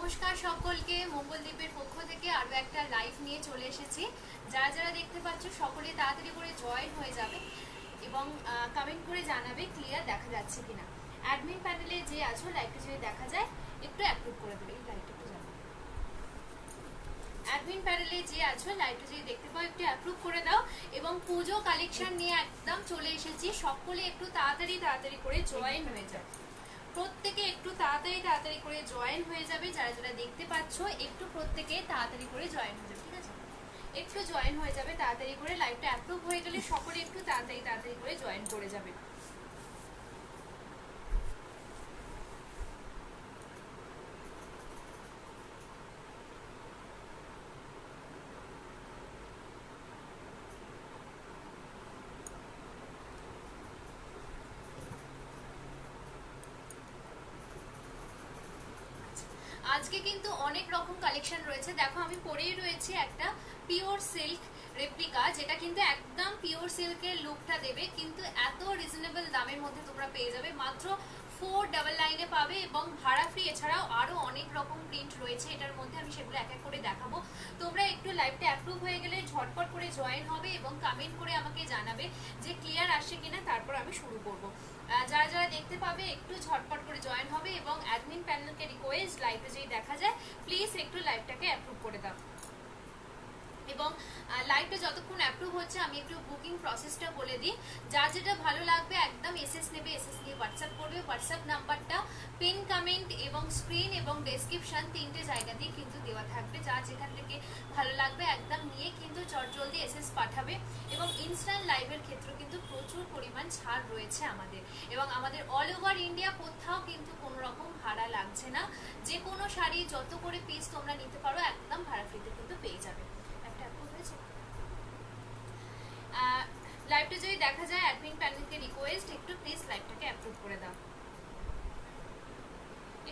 নমস্কার সকলকে, মঙ্গলদ্বীপের পক্ষ থেকে আরো একটা লাইভ নিয়ে চলে এসেছি। যারা যারা দেখতে পাচ্ছ সকলে তাড়াতাড়ি করে জয়েন হয়ে যাবে এবং কমেন্ট করে জানাবে ক্লিয়ার দেখা যাচ্ছে কিনা। অ্যাডমিন প্যানেলে যে আছো লাইভটা যদি দেখা যায় একটু অ্যাপ্রুভ করে দেবে। এই লাইভটা একটু জানাবে। অ্যাডমিন প্যানেলে যে আছো লাইভটা যদি দেখতে পাও একটু অ্যাপ্রুভ করে দাও। এবং পুজো কালেকশন নিয়ে একদম চলে এসেছি, সকলে একটু তাড়াতাড়ি করে জয়েন হয়ে যাও। প্রত্যেকে একটু তাড়াতাড়ি করে জয়েন হয়ে যাবে। যারা যারা দেখতে পাচ্ছ একটু প্রত্যেকে তাড়াতাড়ি করে জয়েন হয়ে যাবে, ঠিক আছে? একটু জয়েন হয়ে যাবে তাড়াতাড়ি করে। লাইভটা অ্যাপ্রুভ হয়ে গেলে সকলে একটু তাড়াতাড়ি করে জয়েন করে যাবে। আজকে কিন্তু অনেক রকম কালেকশন রয়েছে। দেখো আমি পরেই রয়েছে একটা পিওর সিল্ক রেপ্লিকা, যেটা কিন্তু একদম পিওর সিল্কের লুকটা দেবে, কিন্তু এত রিজনেবল দামের মধ্যে তোমরা পেয়ে যাবে। মাত্র 499 পাবে এবং ভাড়া ফ্রি। এছাড়াও আরো অনেক রকম প্রিন্ট রয়েছে এটার মধ্যে, আমি সেগুলো এক এক করে দেখাবো। তোমরা একটু লাইভটা অ্যাপ্রুভ হয়ে গেলে ঝটপট করে জয়েন হবে এবং কমেন্ট করে আমাকে জানাবে যে ক্লিয়ার আসছে কিনা, তারপর আমি শুরু করব। যারা যারা দেখতে পাবে একটু ঝটপট করে জয়েন হবে এবং অ্যাডমিন প্যানেলকে রিকোয়েস্ট লাইভে যদি দেখা যায় প্লিজ একটু লাইভটাকে অ্যাপ্রুভ করে দাও। এবং লাইভটা যতক্ষণ অ্যাপ্রুভ হচ্ছে আমি একটু বুকিং প্রসেসটা বলে দিই। যার যেটা ভালো লাগবে একদম এসএস নেবে, এসএস নিয়ে হোয়াটসঅ্যাপ করবে। হোয়াটসঅ্যাপ নাম্বারটা পিন কমেন্ট এবং স্ক্রিন এবং ডেসক্রিপশন তিনটে জায়গাতেই কিন্তু দেওয়া থাকবে। যার যেখান থেকে ভালো লাগবে একদম নিয়ে কিন্তু জলদি এসএস পাঠাবে। এবং ইনস্ট্যান্ট লাইভের ক্ষেত্রে কিন্তু প্রচুর পরিমাণ ছাড় রয়েছে আমাদের, এবং আমাদের অল ওভার ইন্ডিয়া কোথাও কিন্তু কোনো রকম ভাড়া লাগছে না। যে কোনো শাড়ি যত করে পিস তোমরা নিতে পারো একদম ভাড়া ফ্রিতে কিন্তু পেয়ে যাবে। লাইভটা যদি দেখা যায় অ্যাডমিন প্যানেলকে রিকোয়েস্ট একটু প্লিজ লাইভটাকে অ্যাপ্রুভ করে দাও।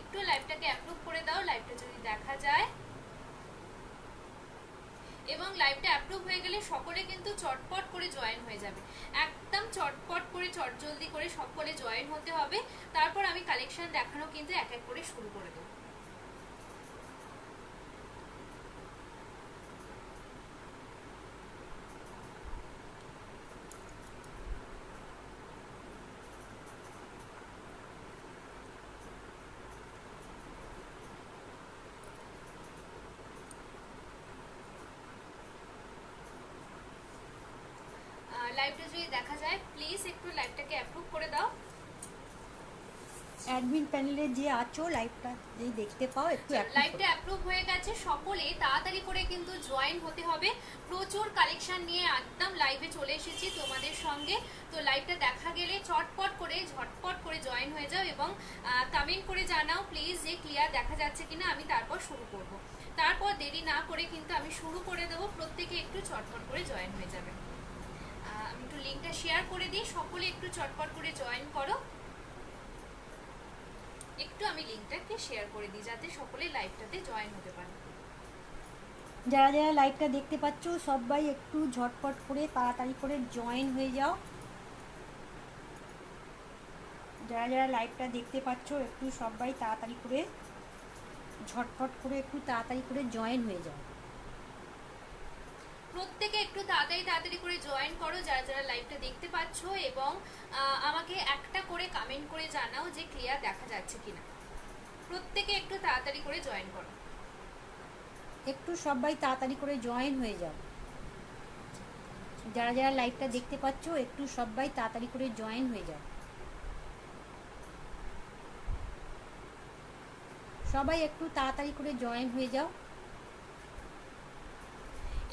একটু লাইভটাকে অ্যাপ্রুভ করে দাও লাইভটা যদি দেখা যায়। এবং লাইভটা অ্যাপ্রুভ হয়ে গেলে সকলে কিন্তু চটপট করে জয়েন হয়ে যাবে। একদম চটপট করে চটজলদি করে সকলে জয়েন হতে হবে। তারপর আমি কালেকশন দেখানো কিন্তু এক এক করে শুরু করে দেবো। লাইভটা যদি দেখা যায় প্লিজ একটু লাইভটাকে অ্যাপ্রুভ করে দাও। অ্যাডমিন প্যানেলে যে আছো লাইভটা যদি দেখতে পাও একটু লাইভটা অ্যাপ্রুভ হয়ে গেছে, সকলে তাড়াতাড়ি করে কিন্তু জয়েন হতে হবে। প্রচুর কালেকশন নিয়ে একদম লাইভে চলে এসেছি তোমাদের সঙ্গে। তো লাইভটা দেখা গেলে ঝটপট করে জয়েন হয়ে যাও এবং কমেন্ট করে জানাও প্লিজ যে ক্লিয়ার দেখা যাচ্ছে কিনা, আমি তারপর শুরু করব। তারপর দেরি না করে কিন্তু আমি শুরু করে দেবো। প্রত্যেকে একটু চটপট করে জয়েন হয়ে যাবে। আমি একটু লিঙ্কটা শেয়ার করে দিই, সকলে একটু চটপট করে জয়েন করো। একটু আমি লিংকটাকে শেয়ার করে দিই যাতে সকলে লাইভটাতে জয়েন হতে পারে। যারা যারা লাইভটা দেখতে পাচ্ছ সবাই একটু ঝটপট করে তাড়াতাড়ি করে জয়েন হয়ে যাও। যারা যারা লাইভটা দেখতে পাচ্ছ একটু সবাই তাড়াতাড়ি করে ঝটপট করে একটু তাড়াতাড়ি করে জয়েন হয়ে যাও। প্রত্যেকে একটু তাড়াতাড়ি করে জয়েন করো যারা যারা লাইভটা দেখতে পাচ্ছ, এবং আমাকে একটা করে কমেন্ট করে জানাও যে ক্লিয়ার দেখা যাচ্ছে কিনা। প্রত্যেকে একটু তাড়াতাড়ি করে জয়েন করো। একটু সবাই তাড়াতাড়ি করে জয়েন হয়ে যাও। যারা যারা লাইভটা দেখতে পাচ্ছ একটু সবাই তাড়াতাড়ি করে জয়েন হয়ে যাও। সবাই একটু তাড়াতাড়ি করে জয়েন হয়ে যাও।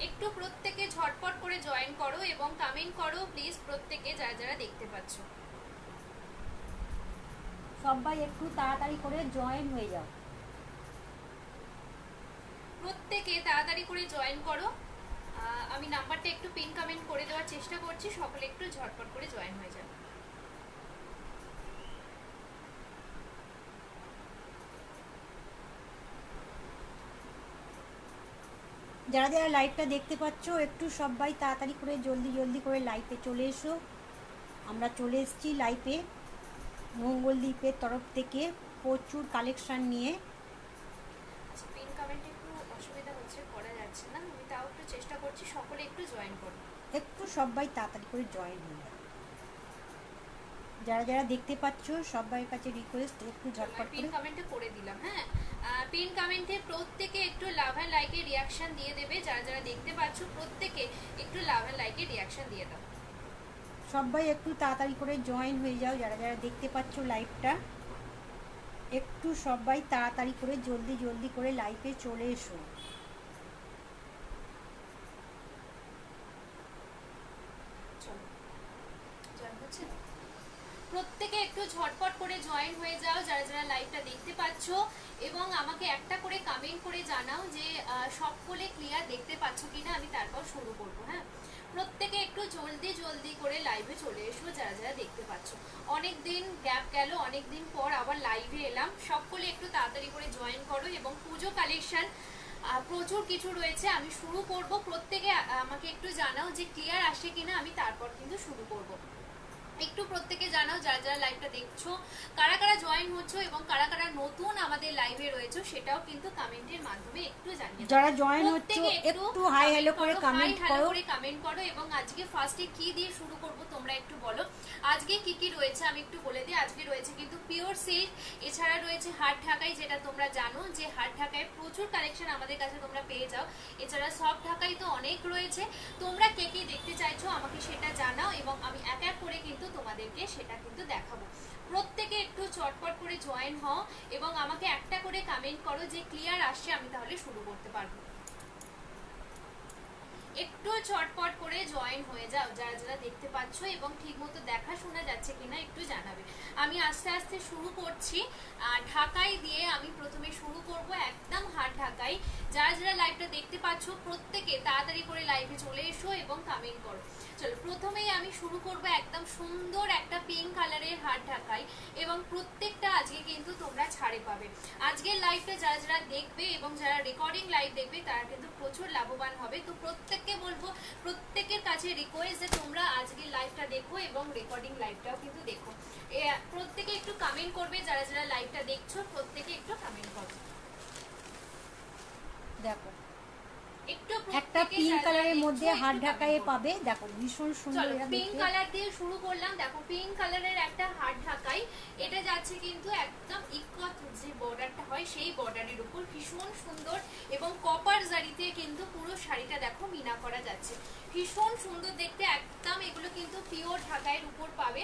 একটু প্রত্যেকে ঝটপট করে জয়েন করো এবং কমেন্ট করো প্লিজ, প্রত্যেকে যারা যারা দেখতে পাচ্ছ। সবাই একটু তাড়াতাড়ি করে জয়েন হয়ে যাও। প্রত্যেকে তাড়াতাড়ি করে জয়েন করো। আমি নাম্বারটা একটু পিন কমেন্ট করে দেওয়ার চেষ্টা করছি, সকলে একটু ঝটপট করে জয়েন হয়ে যাবে। যারা যারা লাইভটা দেখতে পাচ্ছ একটু সবাই তাড়াতাড়ি করে জলদি করে লাইভে চলে এসো। আমরা চলে এসেছি লাইভে মঙ্গলদ্বীপের তরফ থেকে প্রচুর কালেকশন নিয়ে। অসুবিধা হচ্ছে, করা যাচ্ছে না, আমি তাও একটু চেষ্টা করছি। সকলে একটু জয়েন করো, একটু সবাই তাড়াতাড়ি করে জয়েন হয়ে যাও। যারা যারা দেখতে পাচ্ছ সবার কাছে রিকোয়েস্ট একটু ঝটপট পিন করে। কমেন্টে করে দিলাম। হ্যাঁ, পিন কমেন্টে প্রত্যেকে একটু লাভ অ্যান্ড লাইকে রিয়াকশন দিয়ে দেবে। যারা যারা দেখতে পাচ্ছ প্রত্যেকে একটু লাভ অ্যান্ড লাইকে রিয়াকশন দিয়ে দাও। সবাই একটু তাড়াতাড়ি করে জয়েন হয়ে যাও। যারা যারা দেখতে পাচ্ছ লাইভটা, একটু সবাই তাড়াতাড়ি করে জলদি জলদি করে লাইভে চলে এসো। চলো, জয়েন হচ্ছে না? প্রত্যেকে একটু ঝটপট করে জয়েন হয়ে যাও যারা যারা লাইভটা দেখতে পাচ্ছ, এবং আমাকে একটা করে কমেন্ট করে জানাও যে সকলে ক্লিয়ার দেখতে পাচ্ছ কিনা, আমি তারপর শুরু করব। হ্যাঁ, প্রত্যেকে একটু জলদি জলদি করে লাইভে চলে এসো যারা যারা দেখতে পাচ্ছ। অনেক দিন গ্যাপ গেল, অনেক দিন পর আবার লাইভে এলাম। সকলে একটু তাড়াতাড়ি করে জয়েন করো, এবং পুজো কালেকশন প্রচুর কিছু রয়েছে, আমি শুরু করব। প্রত্যেকে আমাকে একটু জানাও যে ক্লিয়ার আসে কিনা, আমি তারপর কিন্তু শুরু করব। একটু প্রত্যেকে জানাও যারা যারা লাইভটা দেখছো কারা কারা জয়েন হচ্ছো, এবং কারা কারা নতুন আমাদের লাইভে রয়েছে সেটাও কিন্তু কমেন্টের মাধ্যমে একটু জানিয়ে দাও। যারা জয়েন হচ্ছো একটু হাই হ্যালো করে কমেন্ট করো। কমেন্ট করো। এবং আজকে ফার্স্টে কি দিয়ে শুরু করব তোমরা একটু বলো। আজকে কি কি রয়েছে আমি একটু বলে দিই। আজকে রয়েছে কিন্তু পিওর সিল্ক, এছাড়া রয়েছে হাট ঢাকাই, যেটা তোমরা জানো যে হাট ঢাকায় প্রচুর কালেকশন আমাদের কাছে তোমরা পেয়ে যাও। এছাড়া সব ঢাকাই তো অনেক রয়েছে। তোমরা কে কে দেখতে চাইছো আমাকে সেটা জানাও, এবং আমি এক এক করে কিন্তু তোমাদেরকে সেটা কিন্তু দেখাবো। প্রত্যেকে একটু চটপট করে জয়েন হও, এবং আমাকে একটা করে কমেন্ট করো যে ক্লিয়ার আসছে, আমি তাহলে শুরু করতে পারবো। একটু চটপট করে জয়েন হয়ে যাও যারা যারা দেখতে পাচ্ছ, এবং ঠিকমতো দেখা শোনা যাচ্ছে কিনা একটু জানাবে। আমি আস্তে আস্তে শুরু করছি। ঢাকাই দিয়ে আমি প্রথমে শুরু করব, একদম হাট ঢাকাই। যারা যারা লাইভটা দেখতে পাচ্ছ প্রত্যেকে তাড়াতাড়ি করে লাইভে চলে এসো এবং কমেন্ট করো। চলো, প্রথমেই আমি শুরু করব একদম সুন্দর একটা পিঙ্ক কালারের হাট ঢাকাই, এবং প্রত্যেকটা আজকে কিন্তু তোমরা ছাড়ে পাবে। আজকের লাইভটা যারা যারা দেখবে এবং যারা রেকর্ডিং লাইভ দেখবে তারা কিন্তু প্রচুর লাভবান হবে। তো প্রত্যেককে বলবো, প্রত্যেকের কাছে রিকোয়েস্ট যে তোমরা আজকের লাইভটা দেখো এবং রেকর্ডিং লাইভটাও কিন্তু দেখো। প্রত্যেকে একটু কমেন্ট করবে, যারা যারা লাইভটা দেখছো প্রত্যেকে একটু কমেন্ট করো। দেখো একটু একটা পিঙ্ক কালারের মধ্যে হাত ঢাকায় পাবে। দেখো ভীষণ সুন্দর। পিঙ্ক কালার দিয়ে শুরু করলাম। দেখো পিঙ্ক কালারের একটা হাত ঢাকাই, এটা যাচ্ছে কিন্তু একদম ইকত যে বর্ডারটা হয় সেই বর্ডারের উপর, ভীষণ সুন্দর, এবং কপার জারিতে কিন্তু পুরো শাড়িটা দেখো মিনা করা যাচ্ছে, ভীষণ সুন্দর দেখতে। একদম এগুলো কিন্তু পিওর ঢাকাইয়ের উপর পাবে,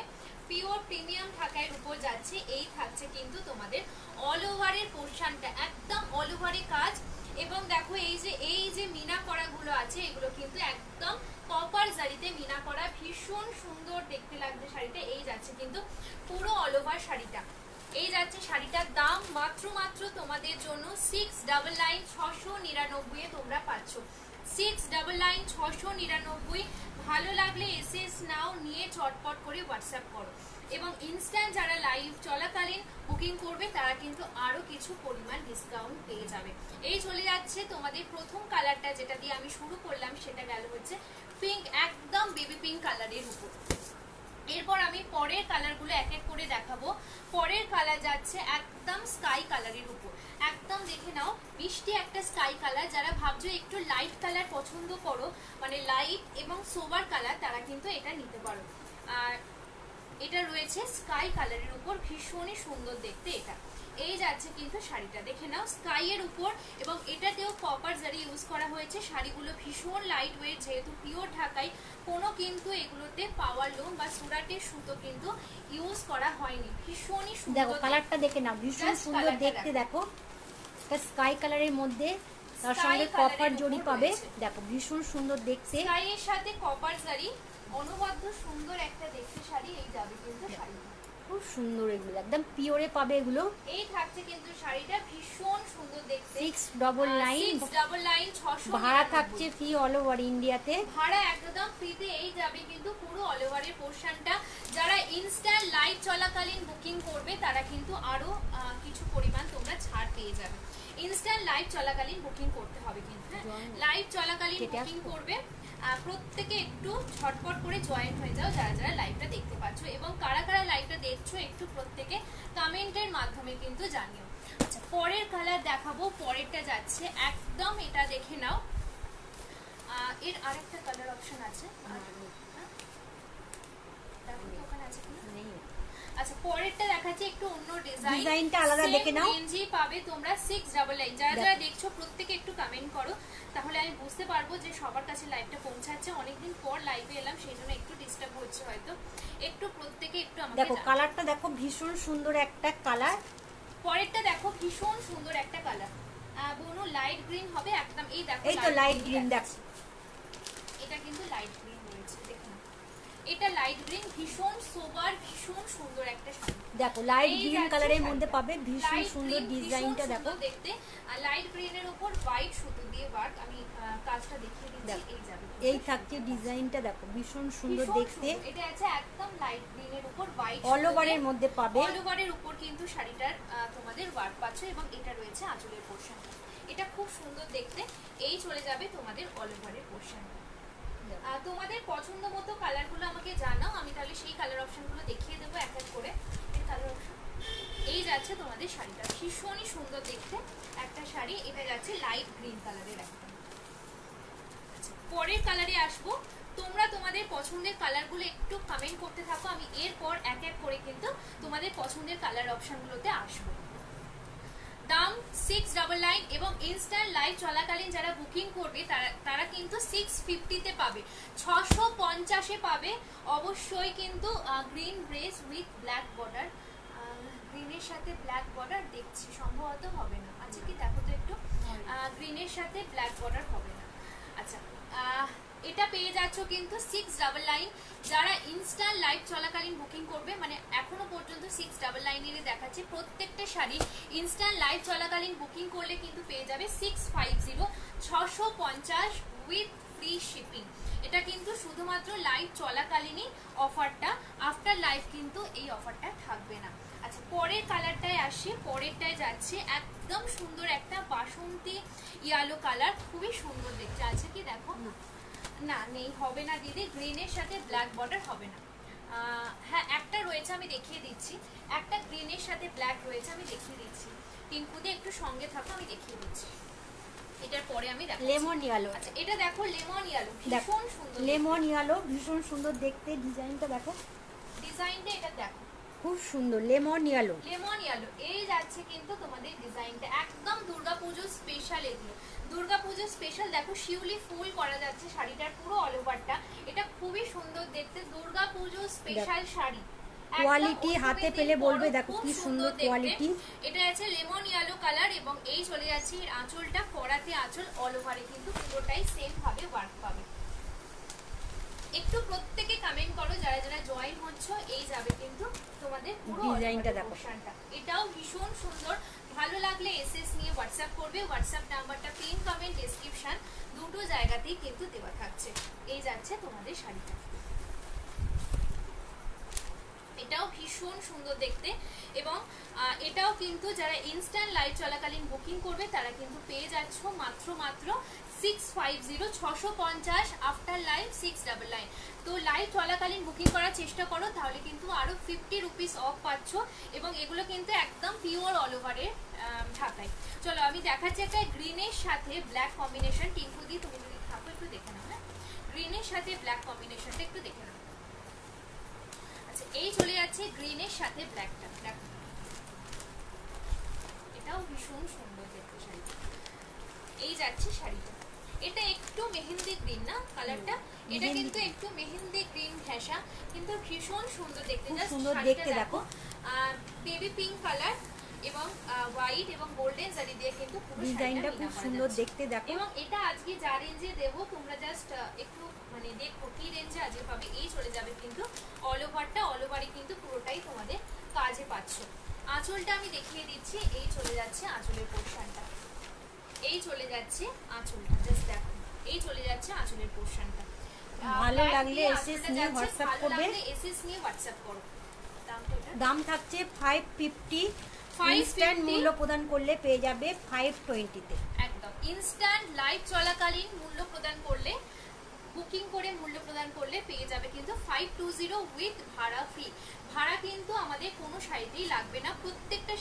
পিওর প্রিমিয়াম ঢাকাইয়ের উপর যাচ্ছে। এই থাকছে কিন্তু তোমাদের অল ওভারের পোর্শনটা, একদম অল ওভারে কাজ। এবং দেখো এই যে মিনা করাগুলো আছে এগুলো কিন্তু একদম কপার জারিতে মিনা করা, ভীষণ সুন্দর দেখতে লাগছে শাড়িটা। এই যাচ্ছে কিন্তু পুরো অল ওভার শাড়িটা, এই যাচ্ছে শাড়িটার দাম মাত্র তোমাদের জন্য 699 699 এ তোমরা পাচ্ছ। 699 699। ভালো লাগলে এসএস নাও, নিয়ে চটপট করে হোয়াটসঅ্যাপ করো, এবং ইনস্ট্যান্ট যারা লাইভ চলাকালীন বুকিং করবে তারা কিন্তু আরো কিছু পরিমাণ ডিসকাউন্ট পেয়ে যাবে। এই চলে যাচ্ছে তোমাদের প্রথম কালারটা, যেটা দিয়ে আমি শুরু করলাম সেটা গেল হচ্ছে পিঙ্ক, একদম বেবি পিঙ্ক কালারের উপর। এরপর আমি পরের কালারগুলো এক এক করে দেখাবো। পরের কালার যাচ্ছে একদম স্কাই কালারের উপর, একদম দেখে নাও মিষ্টি একটা স্কাই কালার। যারা ভাবছো একটু লাইট কালার পছন্দ করো, মানে লাইট এবং সোবার কালার, তারা কিন্তু এটা নিতে পারো। আর এটা রয়েছে স্কাই কালারের উপর, ভীষণই সুন্দর দেখতে এটা। এই যাচ্ছে কিন্তু শাড়িটা, দেখে নাও স্কাই এর উপর, এবং এটাতেও কপার জারি ইউজ করা হয়েছে। শাড়িগুলো ভীষণ লাইট ওয়েট, যেহেতু পিওর ঢাকাই, কোনো কিন্তু এগুলোতে পাওয়ার লুম বা সুরাটের সুতো কিন্তু ইউজ করা হয়নি, ভীষণই সুন্দর। দেখো কালারটা দেখে নাও, ভীষণ সুন্দর দেখতে। দেখো এটা স্কাই কালারের মধ্যে, তার সঙ্গে কপার জরি পাবে। দেখো ভীষণ সুন্দর দেখতে, স্কাই এর সাথে কপার জারি, অনবদ্য সুন্দর একটা দেখতে শাড়ি। এই যাবে কিন্তু শাড়িটা, খুব সুন্দর, এগুলো একদম পিওরে পাবে এগুলো। এই থাকছে কিন্তু শাড়িটা, ভীষণ সুন্দর দেখতে। 699 600। ভাড়া থাকছে ফ্রি অল ওভার ইন্ডিয়াতে, ভাড়া একদম ফ্রিতে। এই যাবে কিন্তু পুরো অল ওভারের পোর্শনটা। যারা ইনস্ট্যান্ট লাইভ চলাকালীন বুকিং করবে তারা কিন্তু আরো কিছু পরিমাণ তোমরা ছাড় পেয়ে যাবে। ইনস্ট্যান্ট লাইভ চলাকালীন বুকিং করতে হবে কিন্তু, লাইভ চলাকালীন বুকিং করবে। প্রত্যেকে একটু ঝটপট করে জয়েন হয়ে যাও যারা যারা লাইভটা দেখতে পাচ্ছ, এবং কারা কারা লাইভটা দেখছো একটু প্রত্যেকে কমেন্টের মাধ্যমে কিন্তু জানিও। আচ্ছা পরের কালার দেখাবো, পরেরটা যাচ্ছে একদম, এটা দেখে নাও। এর আরেকটা কালার অপশন আছে, ওখানে আছে কিনা? আচ্ছা পরেরটা দেখাচ্ছি একটু অন্য ডিজাইনটা আলাদা দেখে নাও। রেঞ্জই পাবে তোমরা 699। যারা যারা দেখছো প্রত্যেকে একটু কমেন্ট করো, তাহলে আমি বুঝতে পারবো যে সবার কাছে লাইভটা পৌঁছাচ্ছে। অনেকদিন পর লাইভে এলাম, সেই জন্য একটু ডিস্টার্ব হচ্ছে হয়তো, একটু প্রত্যেকে একটু আমাকে দেখো কালারটা দেখো, ভীষণ সুন্দর একটা কালার। পরেরটা দেখো ভীষণ সুন্দর একটা কালার, বনু লাইট গ্রিন হবে একদম। এই দেখো এই তো লাইট গ্রিন, দেখো এটা কিন্তু লাইট গ্রিন রয়েছে, দেখুন এটা লাইট গ্রিন, ভীষণ সোবার, ভীষণ সুন্দর একটা শাড়ি। দেখো লাইট গ্রিন কালারের মধ্যে পাবে, ভীষণ সুন্দর ডিজাইনটা দেখো দেখতে। আর লাইট গ্রিনের উপর হোয়াইট সুতো দিয়ে ওয়ার্ক, আমি কাজটা দেখিয়ে দিচ্ছি। এই যাবে, এই থাকছে ডিজাইনটা দেখো, ভীষণ সুন্দর দেখতে। এটা আছে একদম লাইট গ্রিনের উপর হোয়াইট অল ওভারের মধ্যে পাবে, অল ওভারের উপর কিন্তু শাড়িটার তোমাদের ওয়ার্ক পাচ্ছ, এবং এটা রয়েছে আঁচলের পোরশনটা। এটা খুব সুন্দর দেখতে। এই চলে যাবে তোমাদের অল ওভারের পোরশনটা। তোমাদের পছন্দ মতো কালারগুলো আমাকে জানাও, আমি তাহলে সেই কালার অপশনগুলো দেখিয়ে দেবো এক এক করে। এই কালার অপশন, এই যাচ্ছে তোমাদের শাড়িটা, ভীষণই সুন্দর দেখতে একটা শাড়ি। এটা যাচ্ছে লাইট গ্রিন কালারের একটা। আচ্ছা পরের কালারে আসবো, তোমরা তোমাদের পছন্দের কালারগুলো একটু কমেন্ট করতে থাকো, আমি এরপর এক এক করে কিন্তু তোমাদের পছন্দের কালার অপশনগুলোতে আসবো। দাম 699 এবং ইনস্ট্যান্ট লাইভ চলাকালীন যারা বুকিং করবে তারা কিন্তু 650-তে পাবে, 650-এ পাবে অবশ্যই কিন্তু। Green dress with black border, গ্রিনের সাথে ব্ল্যাক বর্ডার দেখছি, সম্ভবত হবে না। আচ্ছা কি দেখো তো একটু, গ্রিনের সাথে ব্ল্যাক বর্ডার হবে না। আচ্ছা এটা পেয়ে যাচ্ছ কিন্তু 699। যারা ইনস্ট্যান্ট লাইভ চলাকালীন বুকিং করবে, মানে এখনো পর্যন্ত 699 দেখাচ্ছে প্রত্যেকটা শাড়ি, ইনস্ট্যান্ট লাইভ চলাকালীন বুকিং করলে কিন্তু পেয়ে যাবে 650, 650 উইথ ফ্রি শিপিং। এটা কিন্তু শুধুমাত্র লাইভ চলাকালীনই অফারটা, আফটার লাইভ কিন্তু এই অফারটা থাকবে না। আচ্ছা পরের কালারটায় আসি, পরেরটায় যাচ্ছে একদম সুন্দর একটা বাসন্তী ইয়েলো কালার, খুবই সুন্দর দেখতে। আছে কি দেখো, না নেই, হবে না দিদি, গ্রিনের সাথে ব্ল্যাক বর্ডার হবে না। হ্যাঁ একটা রয়েছে, আমি দেখিয়ে দিচ্ছি, একটা গ্রিনের সাথে ব্ল্যাক রয়েছে, আমি দেখিয়ে দিচ্ছি। টিঙ্কুদি একটু সঙ্গে থাকো, আমি দেখিয়ে দিচ্ছি। এটার পরে আমি দেখো লেমন ইয়েলো। আচ্ছা এটা দেখো লেমন ইয়েলো, ভীষণ সুন্দর লেমন ইয়েলো, ভীষণ সুন্দর দেখতে ডিজাইনটা দেখো, ডিজাইনটা এটা দেখো খুব সুন্দর লেমন ইয়েলো। লেমন ইয়েলো এই যাচ্ছে কিন্তু তোমাদের ডিজাইনটা একদম দুর্গাপুজো স্পেশাল। এগুলো দুর্গাপুজো স্পেশাল, দেখো শিউলি ফুল করা যাচ্ছে শাড়িটার পুরো অল ওভারটা, এটা খুবই সুন্দর দেখতে, দুর্গাপুজো স্পেশাল শাড়ি। কোয়ালিটি হাতে পেলে বলবে দেখো কি সুন্দর কোয়ালিটি। এটা আছে লেমন ইয়েলো কালার, এবং এই চলে যাচ্ছে এর আঁচলটা, করাতে আঁচল অল ওভারে কিন্তু পুরোটাই সেম ভাবে ওয়ার্ক পাবে। একটু প্রত্যেকে কমেন্ট করো যারা যারা জয়েন হচ্ছ, এই যাবে কিন্তু তোমাদের পুরো ডিজাইনটা দেখো, এটাও ভীষণ সুন্দর। ভালো লাগলে এসএস নিয়ে হোয়াটসঅ্যাপ করবে, হোয়াটসঅ্যাপ নাম্বারটা পিন কমেন্ট ডেসক্রিপশন দুটো জায়গাতেই কিন্তু দেওয়া থাকছে। এই যাচ্ছে তোমাদের শাড়িটা, এটাও ভীষণ সুন্দর দেখতে। এবং এটাও কিন্তু যারা ইনস্ট্যান্ট লাইভ চলাকালীন বুকিং করবে তারা কিন্তু পেয়ে যাচ্ছ মাত্র 650, 650, আফটার লাইভ 699। তো লাইভ চলাকালীন বুকিং করার চেষ্টা করো, তাহলে কিন্তু আরো 50 রুপিস অফ পাচ্ছ, এবং এগুলো কিন্তু একদম পিওর অল ওভারের ঢাকায়। চলো আমি দেখাচ্ছি একটা গ্রিনের সাথে ব্ল্যাক কম্বিনেশন। টিঙ্কু দি তুমি যদি থাকো একটু দেখে নাও, হ্যাঁ গ্রিনের সাথে ব্ল্যাক কম্বিনেশনটা একটু দেখে নাও। আচ্ছা এই চলে যাচ্ছে গ্রিনের সাথে ব্ল্যাকটা, দেখো এটাও ভীষণ সুন্দর দেখতে শাড়িটা। এই যাচ্ছে শাড়িটা, এটা একটু মেহেন্দি গ্রিন না কালারটা, এটা কিন্তু একটু মেহেন্দি গ্রিন ঘেঁষা, কিন্তু ভীষণ সুন্দর দেখতে। খুব সুন্দর দেখতে দেখো, বেবি পিঙ্ক কালার এবং হোয়াইট এবং গোল্ডেন জারি দিয়ে কিন্তু পুরো ডিজাইনটা খুব সুন্দর দেখতে দেখো। এবং এটা আজকে যা রেঞ্জে দেবো তোমরা জাস্ট একটু মানে দেখো কি রেঞ্জে আজকে পাবে। এই চলে যাবে কিন্তু অল ওভারটা, অল ওভারে কিন্তু পুরোটাই তোমাদের কাজে পাচ্ছ। আঁচলটা আমি দেখিয়ে দিচ্ছি, এই চলে যাচ্ছে আঁচলের পোর্শনটা, এই চলে যাচ্ছে আঁচলটা, জাস্ট দেখো এই চলে যাচ্ছে আঁচলের পোর্শনটা। ভালো লাগলে এসএস নিয়ে হোয়াটসঅ্যাপ করবে, এসএস নিয়ে হোয়াটসঅ্যাপ করো। দাম থাকছে 550, ইনস্ট্যান্ট মূল্য প্রদান করলে পেয়ে যাবে 520-তে। একদম ইনস্ট্যান্ট লাইভ চলাকালীন মূল্য প্রদান করলে বুকিং করে মূল্য প্রদান করলে পেয়ে যাবে কিন্তু 520 উইথ ভাড়া ফ্রি। ভাড়া কিন্তু আমাদের কোনো শাড়িতেই লাগবে না, প্রত্যেকটা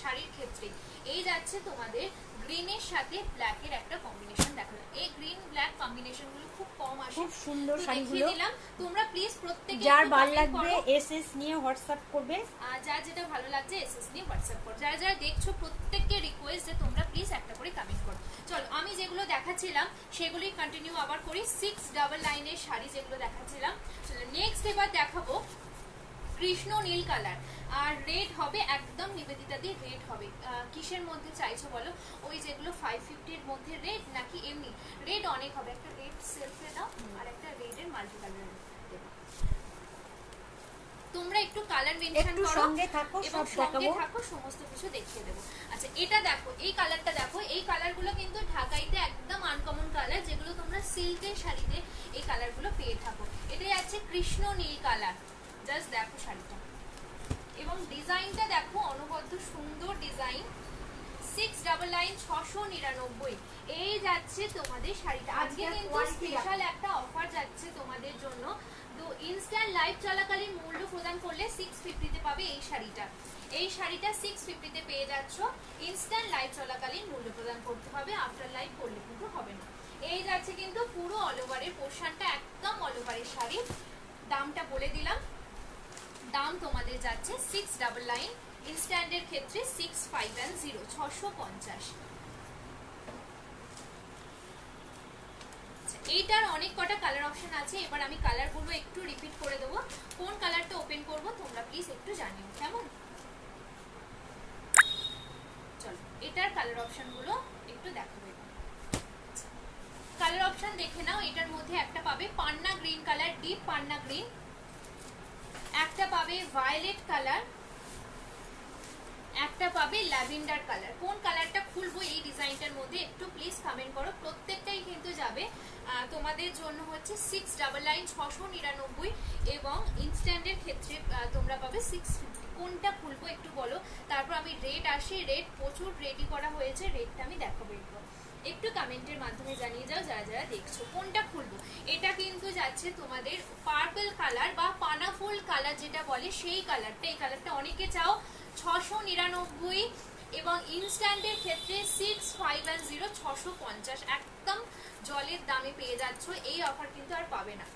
শাড়ির ক্ষেত্রে। এই যাচ্ছে তোমাদের গ্রিনের সাথে ব্ল্যাকের একটা কম্বিনেশন। দেখো এই গ্রিন ব্ল্যাক কম্বিনেশন গুলো খুব কম আসে, খুব সুন্দর শাড়িগুলো দিলাম। তোমরা প্লিজ প্রত্যেকে যার ভালো লাগবে এসএস নিয়ে হোয়াটসঅ্যাপ করবে, যার যেটা ভালো লাগছে এসএস নিয়ে হোয়াটসঅ্যাপ করো। যারা যারা দেখছো প্রত্যেককে রিকোয়েস্ট যে তোমরা প্লিজ একটা করে কমেন্ট করো। চলো আমি যেগুলো দেখাচ্ছিলাম সেগুলোই কন্টিনিউ আবার করি। 699 এর শাড়ি যেগুলো দেখাচ্ছিলাম, চলো নেক্সট এবার দেখাবো কৃষ্ণ নীল কালার। আর রেড হবে একদম নিবেদিতা দি, রেড হবে। কিসের মধ্যে চাইছো বলো? ওই যেগুলো 550 এর মধ্যে রেড, নাকি এমনি রেড? অনেক হবে, একটা রেড সেলফে দাও আর একটা রেডের মাল্টি কালার দেবো। তোমরা একটু কালার মেনশন করো, সঙ্গে থাকো, এবং সব সঙ্গে দেখাবো, থাকো, সমস্ত কিছু দেখিয়ে দেবো। আচ্ছা এটা দেখো, এই কালারটা দেখো। এই কালারগুলো কিন্তু ঢাকাইতে একদম আনকমন কালার, যেগুলো তোমরা সিল্কের শাড়িতে এই কালারগুলো পেয়ে থাকো। এটাই আছে কৃষ্ণ নীল কালার। জাস্ট দেখো শাড়িটা, এবং ডিজাইনটা দেখো, অনবদ্য সুন্দর ডিজাইন। 699 699 এই যাচ্ছে তোমাদের শাড়িটা। আজকে কিন্তু স্পেশাল একটা অফার যাচ্ছে তোমাদের জন্য। তো ইনস্ট্যান্ট লাইভ চলাকালীন মূল্য প্রদান করলে 650 তে পাবে এই শাড়িটা। এই শাড়িটা 650 তে পেয়ে যাচ্ছ। ইনস্ট্যান্ট লাইভ চলাকালীন মূল্য প্রদান করতে হবে, আফটার লাইভ করলে কিন্তু হবে না। এই যাচ্ছে কিন্তু পুরো অল ওভারের পোর্শনটা, একদম অল ওভারের শাড়ি। দামটা বলে দিলাম, দাম তোমাদের যাচ্ছে 699, ইনস্ট্যান্ডের ক্ষেত্রে 650 650। এইটার অনেক কটা কালার অপশন আছে। এবার আমি কালারগুলো একটু রিপিট করে দেবো। কোন কালারটা ওপেন করব তোমরা প্লিজ একটু জানিও, কেমন? চলো এটার কালার অপশনগুলো একটু দেখাবো। কালার অপশন দেখে নাও। এটার মধ্যে একটা পাবে পান্না গ্রিন কালার, ডিপ পান্না গ্রিন। একটা পাবে ভায়োলেট কালার, একটা পাবে ল্যাভেন্ডার কালার। কোন কালারটা খুলবো এই ডিজাইনটার মধ্যে একটু প্লিজ কমেন্ট করো। প্রত্যেকটাই কিন্তু যাবে তোমাদের জন্য হচ্ছে 699 699, এবং ইনস্ট্যান্টের ক্ষেত্রে তোমরা পাবে 650। কোনটা খুলবো একটু বলো। তারপর আমি রেড আসি, রেড প্রচুর রেডি করা হয়েছে, রেডটা আমি দেখাবো একটু কমেন্টের মাধ্যমে জানিয়ে যাও যারা যারা দেখছো কোনটা খুলবো। এটা কিন্তু যাচ্ছে তোমাদের পার্পল কালার বা পানাফুল কালার যেটা বলে সেই কালারটা। এই কালারটা অনেকে চাও। 699, এবং ইনস্ট্যান্টের ক্ষেত্রে 650 650, একদম জলের দামে পেয়ে যাচ্ছ। এই অফার কিন্তু আর পাবে না।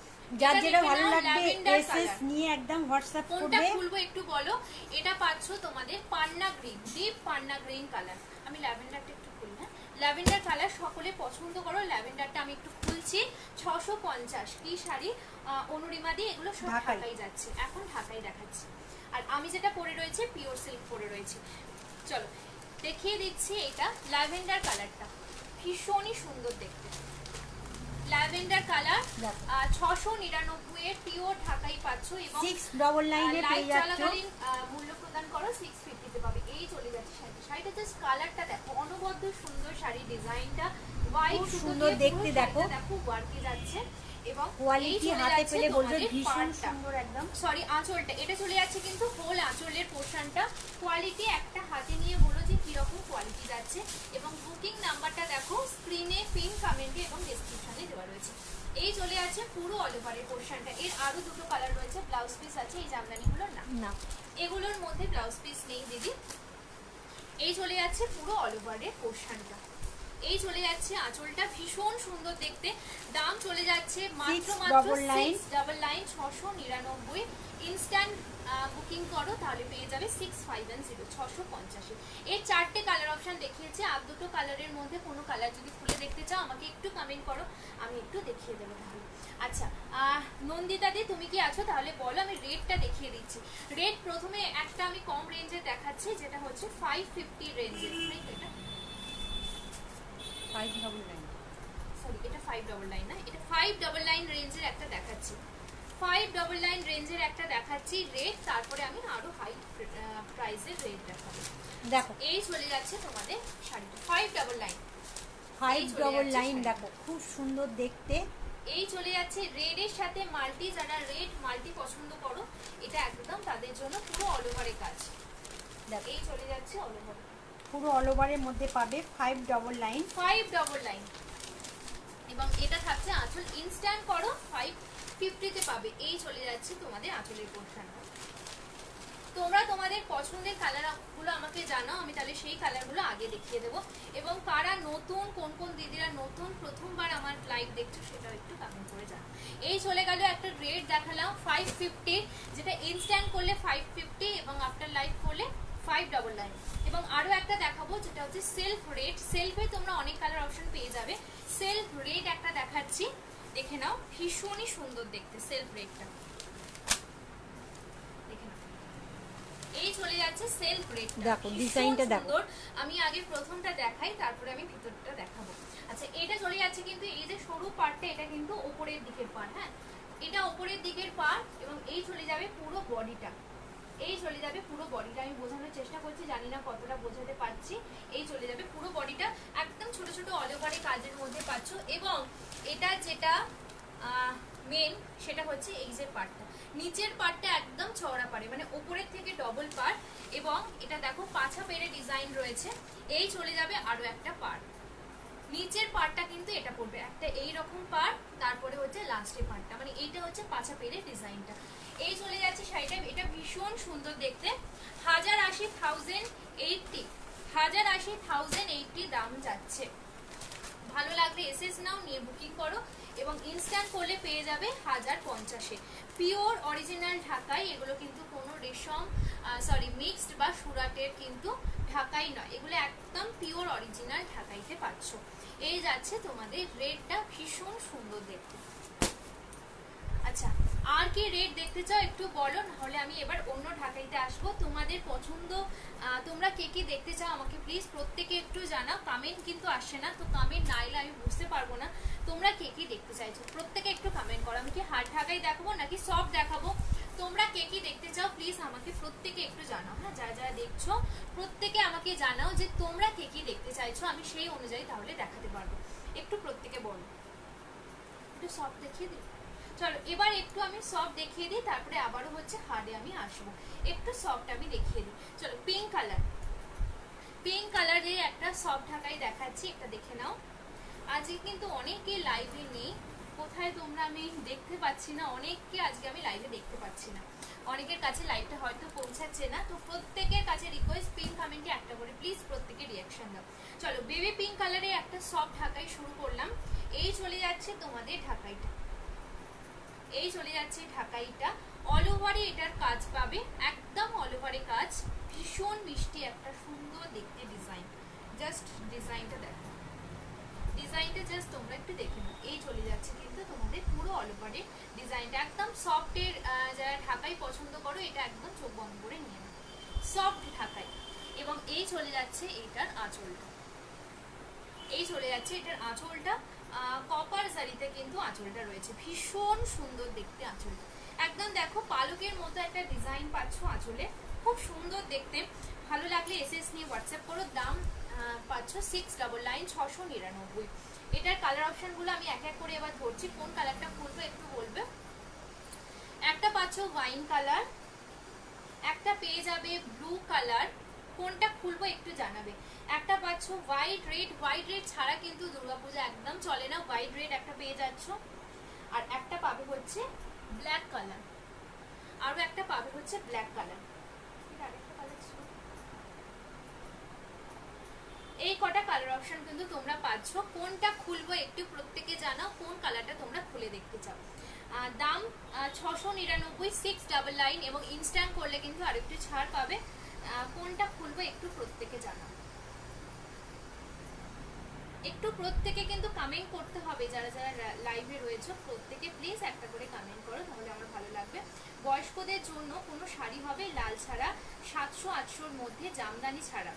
যার যেটা ভালো লাগবে এসএস নিয়ে একদম হোয়াটসঅ্যাপ করবে। কোনটা খুলবো একটু বলো। এটা পাচ্ছ তোমাদের পান্না গ্রিন, ডিপ পান্না গ্রিন কালার। আমি ল্যাভেন্ডারটা একটু খুলি। হ্যাঁ ল্যাভেন্ডার কালার সকলে পছন্দ করো। ল্যাভেন্ডারটা আমি একটু খুলছি। 650 কি শাড়ি অনুরিমা দি, এগুলো সব ঢাকাই যাচ্ছে, এখন ঢাকাই দেখাচ্ছি। আর আমি যেটা পরে রয়েছে পিওর সিল্ক পরে রয়েছে। চলো দেখিয়ে দিচ্ছি। এটা ল্যাভেন্ডার কালারটা ভীষণই সুন্দর দেখতে। ল্যাভেন্ডার কালার 699 এর পিওর ঢাকাই পাচ্ছ, এবং 699 এ পেয়ে যাচ্ছ। চলাকালীন মূল্য প্রদান করো 650 তে পাবে। এই চলে যাচ্ছে শাড়িটা। শাড়িটা জাস্ট কালারটা দেখো, অনবদ্য সুন্দর শাড়ি। ডিজাইনটা হোয়াইট সুন্দর দেখতে, দেখো দেখো ওয়ার্কে যাচ্ছে, এবং কোয়ালিটি হাতে পেলে বলবে ভীষণ সুন্দর একদম। সরি আঁচলটা, এটা চলে যাচ্ছে কিন্তু হোল আঁচলের পোর্শনটা। কোয়ালিটি একটা হাতে নিয়ে বলো যে কিরকম কোয়ালিটি যাচ্ছে, এবং বুকিং নাম্বারটা দেখো স্ক্রিনে, পিন কমেন্টে এবং ডেসক্রিপশনে দেওয়া রয়েছে। এই চলে আছে পুরো অল ওভারের পোর্শনটা। এর আরো দুটো কালার রয়েছে, ব্লাউজ পিস আছে। এই জামদানিগুলোর না, এগুলোর মধ্যে ব্লাউজ পিস নেই দিদি। এই চলে যাচ্ছে পুরো অল ওভারের পোর্শনটা। এই চলে যাচ্ছে আঁচলটা, ভীষণ সুন্দর দেখতে। দাম চলে যাচ্ছে মাত্র 699, 699। ইনস্ট্যান্ট বুকিং করো তাহলে পেয়ে যাবে 650 650। এর 4টে কালার অপশন দেখিয়েছে। আর দুটো কালারের মধ্যে কোনো কালার যদি খুলে দেখতে চাও আমাকে একটু কমেন্ট করো, আমি একটু দেখিয়ে দেবো তাহলে। আচ্ছা নন্দিতা দি তুমি কি আছো তাহলে বলো, আমি রেডটা দেখিয়ে দিচ্ছি। রেড প্রথমে একটা আমি কম রেঞ্জে দেখাচ্ছি, যেটা হচ্ছে 550 রেঞ্জের। এটা 599, সরি এটা 599 না, এটা 599 রেঞ্জের একটা দেখাচ্ছি। 599 রেঞ্জের একটা দেখাচ্ছি রেড। তারপরে আমি আরো হাই প্রাইসের রেড দেখাবো। দেখো এই চলে যাচ্ছে তোমাদের শাড়িটা 599। দেখো খুব সুন্দর দেখতে। এই চলে যাচ্ছে রেডের সাথে মাল্টি। যারা রেড মাল্টি পছন্দ করো, এটা একদম তাদের জন্য পুরো অল ওভারে কাজ। দেখো এই চলে যাচ্ছে অল ওভারে, পুরো অল ওভারের মধ্যে পাবে 599। এবং এটা থাকছে আঁচল, ইনস্ট্যান্ট করো 550 তে পাবে। এই চলে যাচ্ছে তোমাদের আঁচলের পোর্শনটা। তোমরা তোমাদের পছন্দের কালারগুলো আমাকে জানাও, আমি তাহলে সেই কালারগুলো আগে দেখিয়ে দেবো। এবং কারা নতুন, কোন কোন দিদিরা নতুন প্রথমবার আমার লাইভ দেখছো সেটাও একটু কমেন্ট করে জানাও। এই চলে গেল একটা রেট দেখালাম 550, যেটা ইনস্ট্যান্ট করলে 550 এবং আফটার লাইভ করলে 599। এবং আরো একটা দেখাবো যেটা হচ্ছে সেলফ রেট। সেলফে তোমরা অনেক কালার অপশন পেয়ে যাবে। সেলফ রেট একটা দেখাচ্ছি, দেখে নাও, ভীষণই সুন্দর দেখতে সেলফ রেটটা। এই চলে যাচ্ছে সেলফ রেট, দেখো ডিজাইনটা দেখো। আমি আগে প্রথমটা দেখাই, তারপরে আমি ভিতরটা দেখাবো। আচ্ছা, এটা চলে যাচ্ছে কিন্তু এই যে সরু পার্টটা, এটা কিন্তু উপরের দিকের পার্ট, হ্যাঁ এটা উপরের দিকের পার্ট। এবং এই চলে যাবে পুরো বডিটা, এই চলে যাবে পুরো বডিটা। আমি বোঝানোর চেষ্টা করছি, জানি না কতটা বোঝাতে পারছি। এই চলে যাবে পুরো বডিটা, একদম ছোট ছোট অল ওভারে কাজের মধ্যে পাচ্ছ। এবং এটা যেটা মেন সেটা হচ্ছে এই যে পার্টটা, নিচের পার্টটা একদম চওড়া পারে, মানে উপরের থেকে ডবল পার্ট। এবং এটা দেখো পাছা পেরে ডিজাইন রয়েছে। এই চলে যাবে আরো একটা পার্ট, নিচের পার্টটা কিন্তু এটা পড়বে একটা এই রকম পার্ট, তারপরে হচ্ছে লাস্টের পার্টটা, মানে এইটা হচ্ছে পাছা পেরে ডিজাইনটা। এই চলে যাচ্ছে শাড়িটা, এটা ভীষণ সুন্দর দেখতে। 1080,080 দাম যাচ্ছে। ভালো লাগলে এসএস নাও, নিয়ে বুকিং করো। এবং ইনস্ট্যান্ট করলে পেয়ে যাবে 1050-এ। পিওর অরিজিনাল ঢাকাই, এগুলো কিন্তু কোনো রেশম মিক্সড বা সুরাটের কিন্তু ঢাকাই নয়, এগুলো একদম পিওর অরিজিনাল ঢাকাইতে পাচ্ছ। এই যাচ্ছে তোমাদের রেটটা, ভীষণ সুন্দর দেখতে। আচ্ছা, আর কি রেট দেখতে চাও একটু বলো, নাহলে আমি এবার অন্য ঢাকাইতে আসবো। তোমাদের পছন্দ, তোমরা কে কি দেখতে চাও আমাকে প্লিজ প্রত্যেকে একটু জানাও। কমেন্ট কিন্তু আসছে না, তো কমেন্ট না এলে আমি বুঝতে পারবো না তোমরা কে কি দেখতে চাইছো। প্রত্যেকে একটু কমেন্ট করো, আমি কি হার্ড ঢাকাই দেখাবো নাকি সফট দেখাবো, তোমরা কে কি দেখতে চাও প্লিজ আমাকে প্রত্যেকে একটু জানাও। হ্যাঁ, যারা যারা দেখছো প্রত্যেকে আমাকে জানাও যে তোমরা কে কি দেখতে চাইছো, আমি সেই অনুযায়ী তাহলে দেখাতে পারবো। একটু প্রত্যেকে বলো, একটু সফট দেখিয়ে দিই। চলো এবার একটু আমি সফট দেখিয়ে দিই, তারপরে আবারও হচ্ছে হার্ডে আমি আসবো। একটু সফট আমি দেখিয়ে দিই। চলো পিঙ্ক কালার, পিঙ্ক কালারে একটা সফট ঢাকাই দেখাচ্ছি, একটা দেখে নাও। আজকে কিন্তু অনেকে লাইভে নেই, কোথায় তোমরা আমি দেখতে পাচ্ছি না, অনেককে আজকে আমি লাইভে দেখতে পাচ্ছি না, অনেকের কাছে লাইভটা হয়তো পৌঁছাচ্ছে না। তো প্রত্যেকের কাছে রিকোয়েস্ট, পিঙ্ক কমেন্টে একটা করে প্লিজ প্রত্যেকে রিয়াকশন দাও। চলো বেবি পিঙ্ক কালারে একটা সফট ঢাকাই শুরু করলাম। এই চলে যাচ্ছে তোমাদের ঢাকাইটা, এই চলে যাচ্ছে ঢাকাইটা। অল ওভারে এটার কাজ পাবে, একদম অল ওভারে কাজ, ভীষণ মিষ্টি একটা সুন্দর দেখতে ডিজাইন। জাস্ট ডিজাইনটা দেখো, ডিজাইনটা জাস্ট তোমরা একটু দেখে নাও। এই চলে যাচ্ছে কিন্তু তোমাদের পুরো অল ওভারে ডিজাইনটা, একদম সফটের যারা ঢাকাই পছন্দ করো এটা একদম চোখ বন্ধ করে নিয়ে নাও, সফট ঢাকাই। এবং এই চলে যাচ্ছে এটার আঁচলটা, এই চলে যাচ্ছে এটার আঁচলটা, কপার জারিতে কিন্তু আঁচলটা রয়েছে, ভীষণ সুন্দর দেখতে আঁচলটা। একদম দেখো পালকের মতো একটা ডিজাইন পাচ্ছ আঁচলে, খুব সুন্দর দেখতে। ভালো লাগলে এসএস নিয়ে হোয়াটসঅ্যাপ করো। দাম পাচ্ছ 699, এটার কালার অপশনগুলো আমি এক এক করে এবার ধরছি, কোন কালারটা খুলবো একটু বলবে। একটা পাচ্ছ ওয়াইন কালার, একটা পেয়ে যাবে ব্লু কালার, কোনটা খুলবো একটু জানাবে। একটা পাচ্ছ হোয়াইট রেড, হোয়াইট রেড ছাড়া কিন্তু দুর্গাপূজা একদম চলে না, হোয়াইট রেড একটা পেয়ে যাচ্ছ। আর একটা পাবে হচ্ছে ব্ল্যাক কালার, আরো একটা পাবে হচ্ছে ব্ল্যাক কালার। এই কটা কালার অপশন কিন্তু তোমরা পাচ্ছ, কোনটা খুলবো একটু প্রত্যেকে জানাও, কোন কালারটা তোমরা খুলে দেখতে চাও। দাম 699, 699 এবং ইনস্ট্যান্ট করলে কিন্তু আরেকটু ছাড় পাবে। কোনটা খুলবো একটু প্রত্যেকে জানাও, একটু প্রত্যেকে কিন্তু কমেন্ট করতে হবে। যারা যারা লাইভে রয়েছে প্রত্যেকে প্লিজ একটা করে কমেন্ট করো, তাহলে আমার ভালো লাগবে। বয়স্কদের জন্য কোনো শাড়ি হবে লাল ছাড়া, 700-800-র মধ্যে, জামদানি ছাড়া,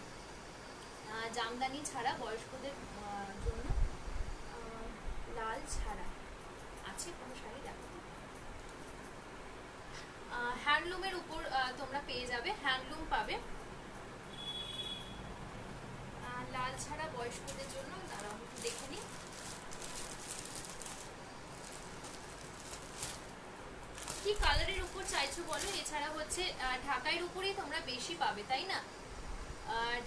জামদানি ছাড়া বয়স্কদের জন্য লাল ছাড়া আছে কোনো শাড়ি দেখো। হ্যান্ডলুমের উপর তোমরা পেয়ে যাবে, হ্যান্ডলুম পাবে লাল ছাড়া বয়স্কদের জন্য। দাঁড়াও একটু দেখে নিই, কি কালারের উপর চাইছো বলো। এছাড়া হচ্ছে ঢাকাইয়ের উপরেই তোমরা বেশি পাবে তাই না,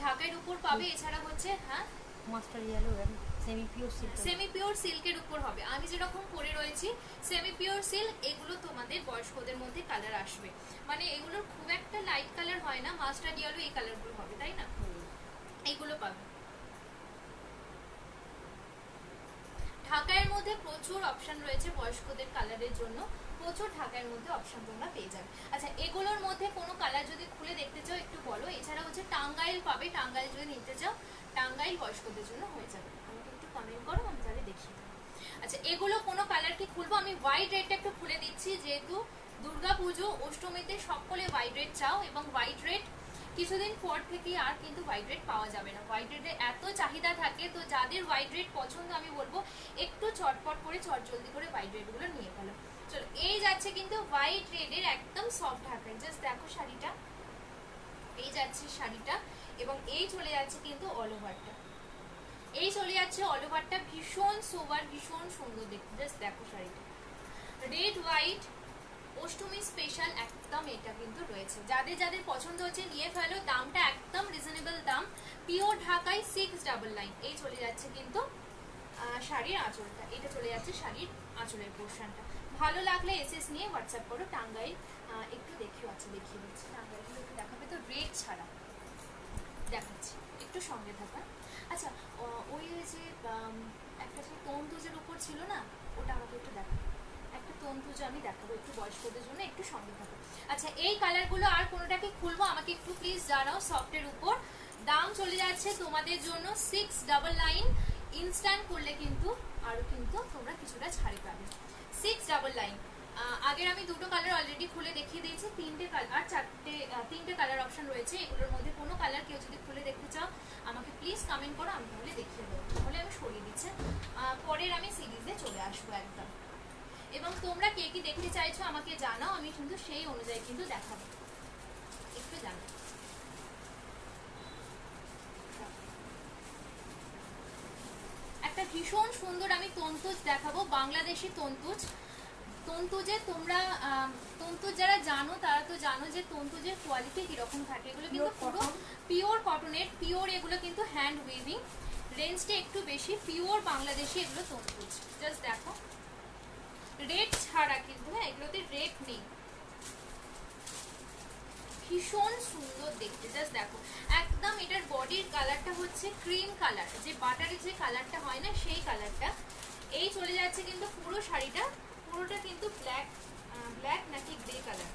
ঢাকাইয়ের উপর পাবে। এছাড়া হচ্ছে হ্যাঁ master yellow semi pure silk. Semi pure সিল্কের উপর হবে। আমি যেরকম পরে রয়েছি সেমি পিওর সিল্ক, এগুলো তোমাদের বয়স্কদের মধ্যে কালার আসবে, মানে এগুলোর খুব একটা লাইট কালার হয় না, মাস্টার্ড ইয়েলো এই কালারগুলো হবে, তাই না? এইগুলো পাবে। ঢাকায়ের মধ্যে প্রচুর অপশন রয়েছে বয়স্কদের কালারের জন্য, প্রচুর ঢাকায়ের মধ্যে অপশন তোমরা পেয়ে যাবে। আচ্ছা, এগুলোর মধ্যে কোনো কালার যদি খুলে দেখতে চাও একটু বলো। এছাড়া হচ্ছে টাঙ্গাইল পাবে, টাঙ্গাইল যদি নিতে চাও টাঙ্গাইল বয়স্কদের জন্য হয়ে যাবে। আমাকে একটু কমেন্ট করো, আমি তাহলে দেখিয়ে দেবো। আচ্ছা, এগুলো কোনো কালার কি খুলবো? আমি হোয়াইট রেডটা একটু খুলে দিচ্ছি, যেহেতু দুর্গাপুজো অষ্টমীতে সকলে হোয়াইট রেড চাও, এবং হোয়াইট রেড কিছুদিন পর থেকে আর কিন্তু হোয়াইট রেড পাওয়া যাবে না। হোয়াইট রেডের এত চাহিদা থাকে, তো যাদের হোয়াইট রেড পছন্দ আমি বলবো একটু চটপট করে জলদি করে হোয়াইট রেডগুলো নিয়ে ফেলো। চলো, এই যাচ্ছে কিন্তু হোয়াইট রেডের একদম সফট ঢাকায়, জাস্ট দেখো শাড়িটা, এই যাচ্ছে শাড়িটা, এবং এই চলে যাচ্ছে কিন্তু অল ওভারটা, এই চলে যাচ্ছে অল ওভারটা, ভীষণ সোবার, ভীষণ সুন্দর দেখতে, জাস্ট দেখো শাড়িটা রেড হোয়াইট অষ্টমী স্পেশাল একদম এটা কিন্তু রয়েছে। যাদের যাদের পছন্দ হচ্ছে নিয়ে ফেলো, দামটা একদম রিজনেবল দাম, পিওর ঢাকায় 699। এই চলে যাচ্ছে কিন্তু শাড়ির আঁচলটা, এটা চলে যাচ্ছে শাড়ির আঁচলের পোর্শনটা। ভালো লাগলে এসএস নিয়ে হোয়াটসঅ্যাপ করো। টাঙ্গাইল একটু দেখিও, আচ্ছা দেখিয়ে দিচ্ছি, টাঙ্গাইলগুলো একটু দেখাবে তো, রেড ছাড়া দেখাচ্ছি, একটু সঙ্গে থাকা। আচ্ছা, ওই যে একটা যে তন্তুজের উপর ছিল না, ওটা আমাকে একটু দেখাবে, একটা তন্তুজ আমি দেখাবো একটু বয়স্কদের জন্য, একটু সঙ্গে থাকো। আচ্ছা, এই কালারগুলো আর কোনোটাকে খুলবো আমাকে একটু প্লিজ জানাও। সফটের উপর দাম চলে যাচ্ছে তোমাদের জন্য 699, ইনস্ট্যান্ট করলে কিন্তু আরো কিন্তু তোমরা কিছুটা ছাড়ে পাবে। 699। আগের আমি দুটো কালার অলরেডি খুলে দেখিয়ে দিয়েছি, তিনটে কালার, তিনটে কালার অপশন রয়েছে। এগুলোর মধ্যে কোনো কালার কেউ যদি খুলে দেখতে চাও আমাকে প্লিজ কমেন্ট করো, আমি তাহলে দেখিয়ে দেবো, তাহলে আমি সরিয়ে দিচ্ছি। পরের আমি সিরিজে চলে আসবো একদম, এবং তোমরা কে কি দেখতে চাইছো আমাকে জানাও, আমি কিন্তু সেই অনুযায়ী কিন্তু দেখাবো, একটু জানো। একটা ভীষণ সুন্দর আমি তন্তুজ দেখাবো, বাংলাদেশি তন্তুজ। তন্তুজে তোমরা তন্তুজ যারা জানো তারা তো জানো যে তন্তুজের কোয়ালিটি কিরকম থাকে। এগুলো কিন্তু পুরো পিওর কটনের, পিওর, এগুলো কিন্তু হ্যান্ড উইভিং, রেঞ্জটা একটু বেশি, পিওর বাংলাদেশি এগুলো তন্তুজ। জাস্ট দেখো রেড ছাড়া কিন্তু, হ্যাঁ এগুলোতে রেড নেই, ভীষণ সুন্দর দেখতে, জাস্ট দেখো একদম। এটার বডির কালারটা হচ্ছে ক্রিম কালার, যে বাটারের যে কালারটা হয় না সেই কালারটা। এই চলে যাচ্ছে কিন্তু পুরো শাড়িটা, পুরোটা কিন্তু ব্ল্যাক নাকি গ্রে কালার,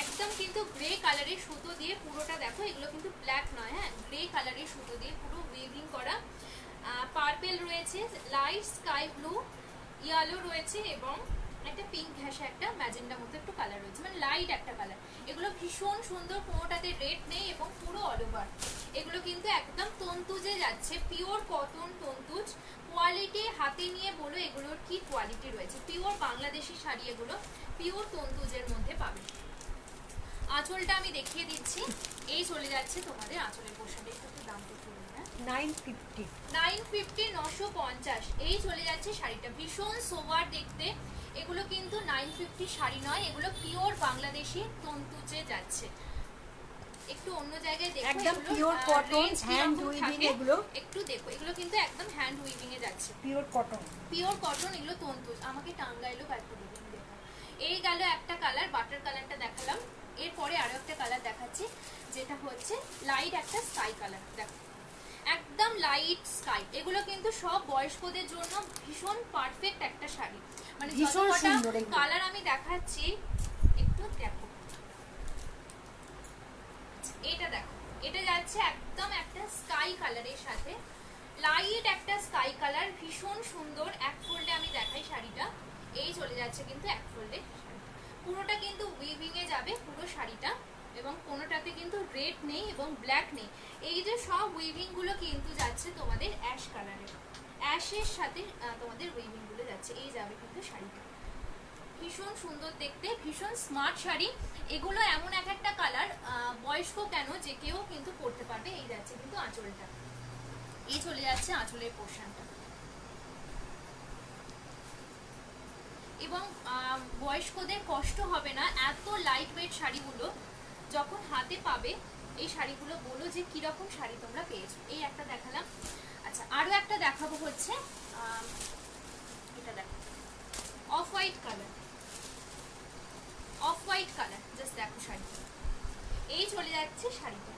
একদম কিন্তু গ্রে কালারের সুতো দিয়ে পুরোটা, দেখো এগুলো কিন্তু ব্ল্যাক নয়, হ্যাঁ গ্রে কালারের সুতো দিয়ে পুরো উইভিং করা। পার্পেল রয়েছে, লাইট স্কাই ব্লু, ইয়েলো রয়েছে, এবং একটা পিঙ্ক ঘেঁষা একটা ম্যাজেন্ডা মতো একটু কালার রয়েছে, মানে লাইট একটা কালার। এগুলো ভীষণ সুন্দর, কোনোটাতে রেড নেই, এবং পুরো অল ওভার এগুলো কিন্তু একদম তন্তুজে যাচ্ছে, পিওর কটন তন্তুজ। কোয়ালিটি হাতে নিয়ে বলো এগুলোর কি কোয়ালিটি রয়েছে, পিওর বাংলাদেশি শাড়ি, এগুলো পিওর তন্তুজের মধ্যে পাবে। আঁচলটা আমি দেখিয়ে দিচ্ছি, এই চলে যাচ্ছে তোমাদের আঁচলের পোশাকটা, একটু দাম তো চলে না, 950, 950, এই চলে যাচ্ছে শাড়িটা, ভীষণ সোবার দেখতে। এগুলো কিন্তু 950 শাড়ি নয়, এগুলো পিওর বাংলাদেশি তন্তুজে যাচ্ছে। একটু অন্য জায়গায় দেখো, একদম পিওর কটন হ্যান্ড উইভিং, এগুলো একটু দেখো, এগুলো কিন্তু একদম হ্যান্ড উইভিং এ যাচ্ছে, পিওর কটন, পিওর কটন, এগুলো তন্তুজ। আমাকে টাঙ্গাইলও একটু দেবেন, দেখো এই গেল একটা কালার, বাটার কালারটা দেখালাম, এরপরে আরো একটা কালার দেখাচ্ছি, যেটা হচ্ছে লাইট একটা স্কাই কালার, দেখো একদম লাইট স্কাই। এগুলো কিন্তু সব বয়স্কদের জন্য ভীষণ পারফেক্ট একটা শাড়ি, মানে ভীষণ সুন্দর কালার আমি দেখাচ্ছি, একটু দেখো এটা, দেখো এটা যাচ্ছে একদম একটা স্কাই কালারের সাথে, লাইট একটা স্কাই কালার, ভীষণ সুন্দর। এক ফোল্ডে আমি দেখাই শাড়িটা, এই চলে যাচ্ছে কিন্তু এক ফোল্ডে, পুরোটা কিন্তু উইভিং এ যাবে পুরো শাড়িটা, এবং কোনোটাতে কিন্তু রেড নেই এবং ব্ল্যাক নেই। এই যে সব উইভিং গুলো কিন্তু যাচ্ছে তোমাদের অ্যাশ কালারের, অ্যাশের সাথে তোমাদের উইভিং গুলো যাচ্ছে, এই যাবে কিন্তু শাড়িটা, ভীষণ সুন্দর দেখতে, ভীষণ স্মার্ট শাড়ি। এগুলো এমন এক একটা কালার, বয়স্ক কেন যে কেউ কিন্তু পরতে পারবে। এই যাচ্ছে কিন্তু আঁচলটা, এই চলে যাচ্ছে আঁচলের পোর্শনটা, এবং বয়স্কদের কষ্ট হবে না, এত লাইট ওয়েট শাড়িগুলো যখন হাতে পাবে এই শাড়িগুলো, বলো যে কিরকম শাড়ি তোমরা পেয়েছো। এই একটা দেখালাম। দেখাবো হচ্ছে এটা দেখো off white colour, off white colour. Just দেখো শাড়ি, এই চলে যাচ্ছে শাড়িটা,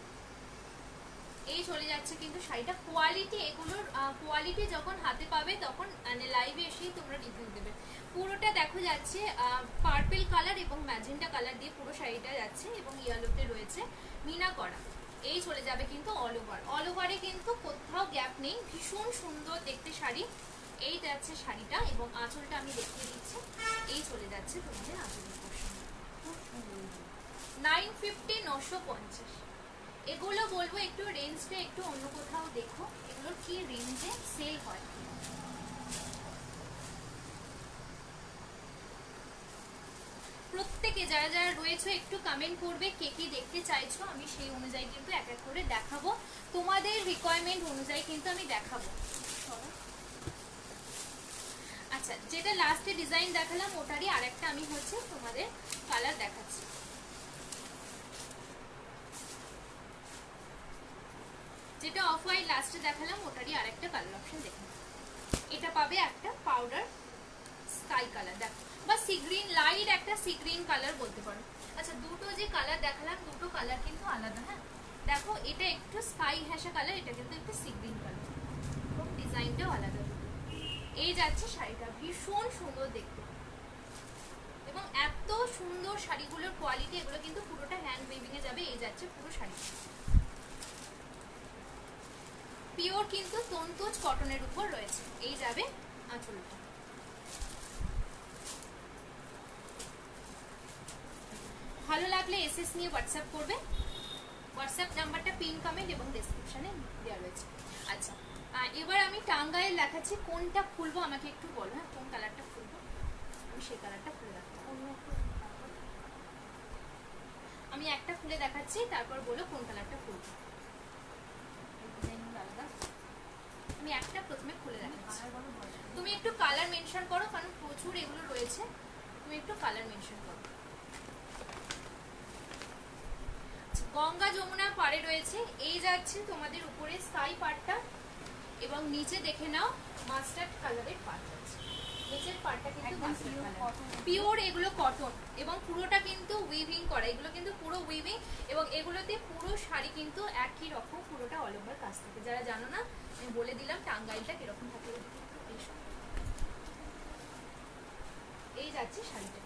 এই চলে যাচ্ছে কিন্তু শাড়িটা। কোয়ালিটি, এগুলোর কোয়ালিটি যখন হাতে পাবে তখন মানে লাইভে এসেই তোমরা রিভিউ দেবে। পুরোটা দেখো যাচ্ছে পার্পল কালার এবং ম্যাজেন্টা কালার দিয়ে পুরো শাড়িটা যাচ্ছে এবং ইয়েলোতে রয়েছে মিনা করা। এই চলে যাবে কিন্তু অল ওভার, অল ওভারে কিন্তু কোথাও গ্যাপ নেই, ভীষণ সুন্দর দেখতে শাড়ি। এই যাচ্ছে শাড়িটা এবং আঁচলটা আমি দেখিয়ে দিচ্ছি, এই চলে যাচ্ছে তোমাদের আঁচলের পোর্শন। 950, 950। এগুলো বলবো একটু রেঞ্জটা একটু অন্য কোথাও দেখো, এগুলোর কি রেঞ্জে সেল হয়। প্রত্যেকে যারা যারা রয়েছে একটু কমেন্ট করবে কে কি দেখতে চাইছো, আমি সেই অনুযায়ী কিন্তু এক এক করে দেখাবো, তোমাদের রিকোয়ারমেন্ট অনুযায়ী কিন্তু আমি দেখাবো। আচ্ছা, যেটা লাস্টে ডিজাইন দেখালাম ওটারই আরেকটা আমি হচ্ছে তোমাদের কালার দেখাচ্ছি। যেটা অফ হোয়াইট লাস্টে দেখালাম ওটারই আরেকটা কালার অপশন দেখুন। এটা পাবে একটা পাউডার স্কাই কালার, দেখো, বা সি গ্রিন, লাইট একটা সি গ্রিন কালার বলতে পারো। আচ্ছা, দুটো যে কালার দেখালাম দুটো কালার কিন্তু আলাদা। হ্যাঁ দেখো, এটা একটু স্কাই হ্যাশা কালার, এটা কিন্তু একটু সি গ্রিন কালার এবং ডিজাইনটাও আলাদা। এই যাচ্ছে শাড়িটা, ভীষণ সুন্দর দেখতে এবং এত সুন্দর শাড়িগুলোর কোয়ালিটি, এগুলো কিন্তু পুরোটা হ্যান্ড ওয়েভিং এ যাবে। এই যাচ্ছে পুরো শাড়ি, পিওর কিন্তু তন্তুজ কটনের উপর রয়েছে। এই যাবে আঁচলটা। ভালো লাগলে এসএস নিয়ে হোয়াটসঅ্যাপ করবে, হোয়াটসঅ্যাপ নাম্বারটা পিন কমেন্ট এবং ডেসক্রিপশনে দেওয়া রয়েছে। আচ্ছা, এবার আমি টাঙ্গাইল দেখাচ্ছি, কোনটা খুলবো আমাকে একটু বলো। হ্যাঁ, কোন কালারটা খুলবো, আমি সেই কালারটা খুলে রাখবো। আমি একটা খুলে দেখাচ্ছি, তারপর বলো কোন কালারটা খুলবো। আমি একটা প্রথমে খুলে দেখাচ্ছি, তুমি একটু কালার মেনশন করো, কারণ প্রচুর এগুলো রয়েছে, তুমি একটু কালার মেনশন করো। গঙ্গা যমুনা পাড়ে রয়েছে। এই যাচ্ছে তোমাদের উপরে স্কাই পাড়টা এবং নিচে দেখে নাও মাস্টার্ড কালারের পাড় আছে। নিচের পাড়টা কিন্তু পিওর, এগুলো কটন এবং পুরোটা কিন্তু উইভিং করা, এগুলো কিন্তু পুরো উইভিং এবং এগুলোতে পুরো শাড়ি কিন্তু একই রকম, পুরোটা অল ওভার কাজ থাকে। যারা জানো না আমি বলে দিলাম টাঙ্গাইলটা কিরকম থাকে। এই যাচ্ছে শাড়িটা,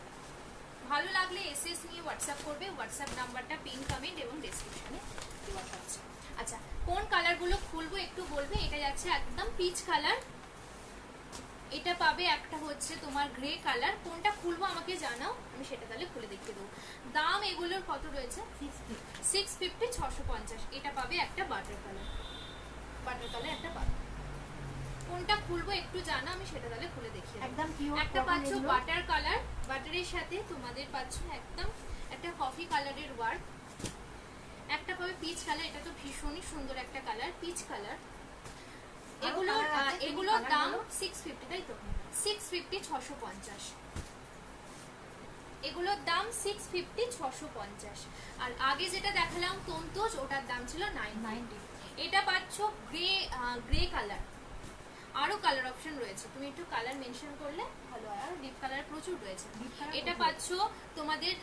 ভালো লাগলে এসএস নিয়ে হোয়াটসঅ্যাপ করবে, হোয়াটসঅ্যাপ নাম্বারটা পিন কমেন্ট এবং ডেসক্রিপশনে দেওয়া থাকছে। আচ্ছা, কোন কালারগুলো খুলবো একটু বলবে। এটা যাচ্ছে একদম পিচ কালার, এটা পাবে একটা হচ্ছে তোমার গ্রে কালার। কোনটা খুলবো আমাকে জানাও, আমি সেটা তাহলে খুলে দেখিয়ে দেবো। দাম এগুলোর কত রয়েছে? 650, 650। এটা পাবে একটা বাটার কালার, বাটার কালার একটা পাবে। কোনটা খুলবো একটু জানা, আমি সেটা তাহলে খুলে দেখিয়ে দেবো। একদম পিওর একটা পাচ্ছ বাটার কালার, বাটারের সাথে তোমাদের পাচ্ছ একদম একটা কফি কালারের ওয়ার্ক। একটা পাবে পিচ কালার, এটা তো ভীষণই সুন্দর একটা কালার, পিচ কালার। এগুলোর দাম 650, তাই তো? 650, 650। এগুলোর দাম 650, 650। আর আগে যেটা দেখালাম তন্তুজ, ওটার দাম ছিল 990। এটা পাচ্ছ গ্রে কালার, আরো কালার অপশন রয়েছে, তুমি একটু কালার মেনশন করলে ভালো হয়। আর ডিপ কালার প্রচুর রয়েছে। এটা পাচ্ছ তোমাদের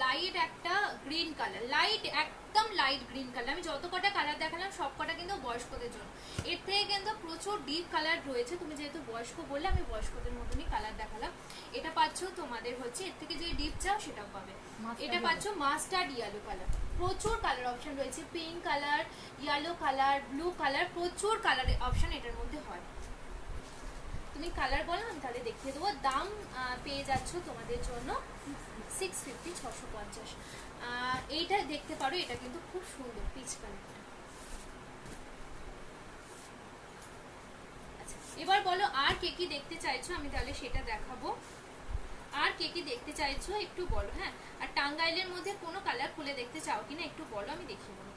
লাইট একটা গ্রিন কালার, লাইট একদম লাইট গ্রিন কালার। আমি যত কটা কালার দেখালাম সব কটা কিন্তু বয়স্কদের জন্য, এর থেকে কিন্তু প্রচুর ডিপ কালার রয়েছে। তুমি যেহেতু বয়স্ক বললে, আমি বয়স্কদের মতনই কালার দেখালাম। এটা পাচ্ছ তোমাদের হচ্ছে এর থেকে যে ডিপ চাও সেটাও পাবে। এটা পাচ্ছ মাস্টার্ড ইয়েলো কালার, প্রচুর কালার অপশন রয়েছে, pink colour, yellow colour, blue colour, প্রচুর কালার অপশন এটার মধ্যে হয়। তুমি কালার বলো, আমি তাহলে দেখিয়ে দেবো। দাম পেয়ে যাচ্ছ তোমাদের জন্য 650, 650। এইটা দেখতে পারো, এটা কিন্তু খুব সুন্দর পিচ কালারটা। আচ্ছা, এবার বলো আর কে কি দেখতে চাইছো, আমি তাহলে সেটা দেখাবো। আর কে কি দেখতে চাইছো একটু বলো। হ্যাঁ, আর টাঙ্গাইলের মধ্যে কোনো কালার খুলে দেখতে চাও কিনা একটু বলো, আমি দেখিয়ে দেবো।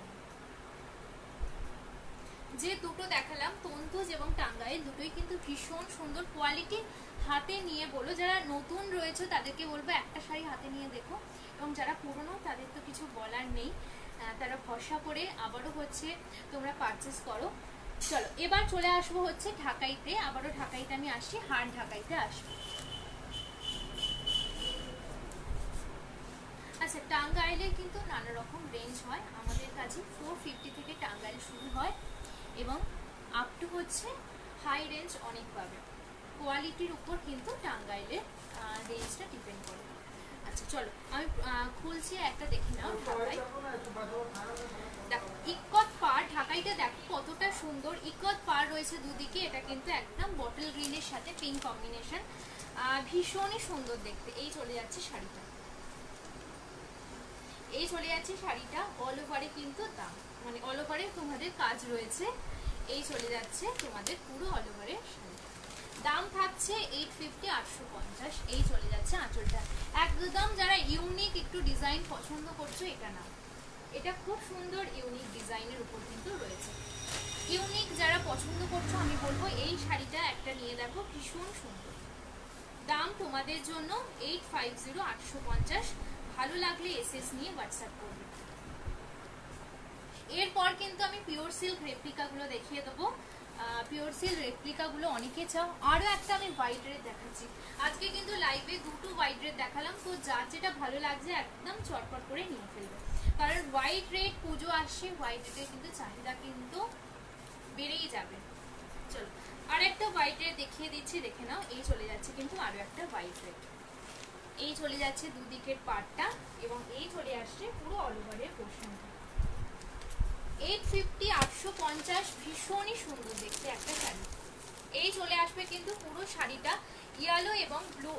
যে দুটো দেখালাম তন্তুজ এবং টাঙ্গাইল, দুটোই কিন্তু ভীষণ সুন্দর কোয়ালিটি। হাতে নিয়ে বলো, যারা নতুন রয়েছে তাদেরকে বলবো একটা শাড়ি হাতে নিয়ে দেখো, এবং যারা পুরনো তাদের তো কিছু বলার নেই, তারা ভরসা করে আবারও হচ্ছে তোমরা পারচেস করো। চলো এবার চলে আসবো হচ্ছে ঢাকাইতে, আবারও ঢাকাইতে আমি আসছি, হার ঢাকাইতে আসবো। আচ্ছা, টাঙ্গাইলে কিন্তু নানা রকম রেঞ্জ হয়, আমাদের কাছে 450 থেকে টাঙ্গাইল শুরু হয় এবং আপ টু হচ্ছে হাই রেঞ্জ অনেক পাবে। কোয়ালিটির উপর কিন্তু টাঙ্গাইলের রেঞ্জটা ডিপেন্ড করে। আচ্ছা চলো আমি খুলছি, একটা দেখে নাও ঢাকাই। দেখো ইকত পার, ঢাকাইটা দেখো কতটা সুন্দর, ইকত পার রয়েছে দুদিকে, এটা কিন্তু একদম বটল গ্রিনের সাথে পিঙ্ক কম্বিনেশন, ভীষণই সুন্দর দেখতে। এই চলে যাচ্ছে শাড়িটা, এই চলে যাচ্ছে শাড়িটা, অল ওভারে কিন্তু দাম, মানে অল ওভারে তোমাদের কাজ রয়েছে, এই চলে যাচ্ছে তোমাদের পুরো অল ওভারে শাড়ি। দাম থাকছে 850, 850। এই চলে যাচ্ছে আঁচলটা, একদম যারা ইউনিক একটু ডিজাইন পছন্দ করছো এটা না, এটা খুব সুন্দর ইউনিক ডিজাইনের উপর কিন্তু রয়েছে। ইউনিক যারা পছন্দ করছো আমি বলবো এই শাড়িটা একটা নিয়ে দেখো, ভীষণ সুন্দর। দাম তোমাদের জন্য 850, 850। ভালো লাগলে এসএস নিয়ে হোয়াটসঅ্যাপ করবে। এরপর কিন্তু আমি পিওর সিল্ক রেপ্লিকাগুলো দেখিয়ে দেবো। পিওর সিল্ক রেপ্লিকাগুলো অনেকে চাও। আরও একটা আমি হোয়াইট রেড দেখাচ্ছি, আজকে কিন্তু লাইভে দুটো হোয়াইট রেড দেখালাম, তো যার যেটা ভালো লাগছে একদম চটপট করে নিয়ে ফেলবে, কারণ হোয়াইট রেড পুজো আসছে, হোয়াইট রেডের কিন্তু চাহিদা কিন্তু বেড়েই যাবে। চলো আর একটা হোয়াইট রেড দেখিয়ে দিচ্ছি, দেখে নাও। এই চলে যাচ্ছে কিন্তু আরও একটা হোয়াইট রেড, এই চলে যাচ্ছে দুদিকের পার্টটা এবং এই চলে আসছে পুরো অল ওভারের পোর্শনটা। 850, 850, ভীষণই সুন্দর দেখতে একটা শাড়ি। এই চলে আসবে কিন্তু পুরো শাড়িটা ইয়েলো এবং ব্লু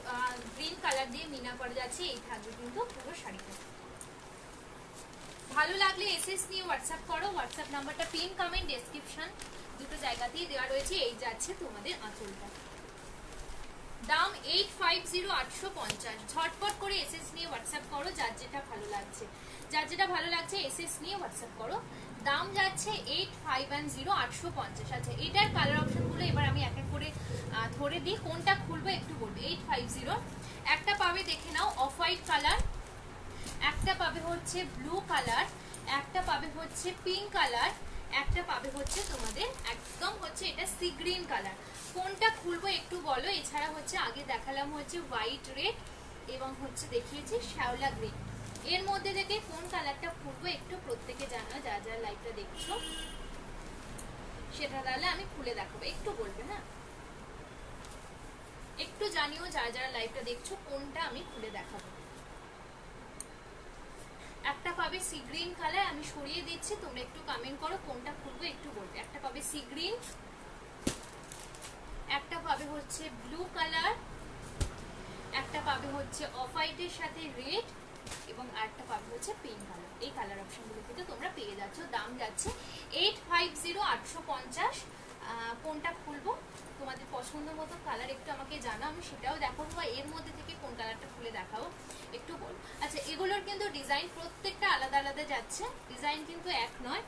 গ্রিন কালার দিয়ে মিনা করা যাচ্ছে, এই থাকবে কিন্তু পুরো শাড়িটা। ভালো লাগলে এসএস নিয়ে হোয়াটসঅ্যাপ করো, হোয়াটসঅ্যাপ নাম্বারটা পিন কমেন্ট ডেসক্রিপশন দুটো জায়গাতেই দেওয়া রয়েছে। এই যাচ্ছে তোমাদের আঁচলটা, দাম 850, 850। ঝটপট করে এসএস নিয়ে হোয়াটসঅ্যাপ করো, যার যেটা ভালো লাগছে, যার যেটা ভালো লাগছে এসএস নিয়ে হোয়াটসঅ্যাপ করো। দাম যাচ্ছে 850, 850। আচ্ছা এটার কালার অপশনগুলো এবার আমি এক এক করে ধরে দিই, কোনটা খুলবো একটু বলবো। 850 একটা পাবে দেখে নাও অফ হোয়াইট কালার, একটা পাবে হচ্ছে ব্লু কালার, একটা পাবে হচ্ছে পিঙ্ক কালার, একটা পাবে হচ্ছে তোমাদের একদম হচ্ছে এটা সি গ্রিন কালার। কোনটা খুলবো একটু বলো। এছাড়া হচ্ছে আগে দেখালাম হচ্ছে হোয়াইট রেড এবং হচ্ছে দেখিয়েছি শ্যাওলা গ্রিন, এর মধ্যে থেকে কোন কালারটা খুলবো একটু প্রত্যেকে জানা, যারা যারা লাইভটা দেখছো সেটা তাহলে আমি খুলে দেখাবো, একটু বলবে হ্যাঁ, একটু জানিও যারা যারা লাইভটা দেখছো কোনটা আমি খুলে দেখাবো। একটা পাবে সি গ্রিন কালার, আমি সরিয়ে দিচ্ছি, তোমরা একটু কমেন্ট করো কোনটা খুলবো একটু বলবে। একটা পাবে সি গ্রিন, একটা পাবে হচ্ছে ব্লু কালার, একটা পাবে হচ্ছে অফ হোয়াইটের সাথে রেড এবং আরেকটা পাবে হচ্ছে পিঙ্ক কালার। এই কালার অপশনগুলো কিন্তু তোমরা পেয়ে যাচ্ছ। দাম যাচ্ছে 850, 850। কোনটা খুলবো তোমাদের পছন্দ মতো কালার একটু আমাকে জানা, আমি সেটাও দেখাবো, বা এর মধ্যে থেকে কোন কালারটা খুলে দেখাবো একটু বলো। আচ্ছা এগুলোর কিন্তু ডিজাইন প্রত্যেকটা আলাদা আলাদা যাচ্ছে, ডিজাইন কিন্তু এক নয়,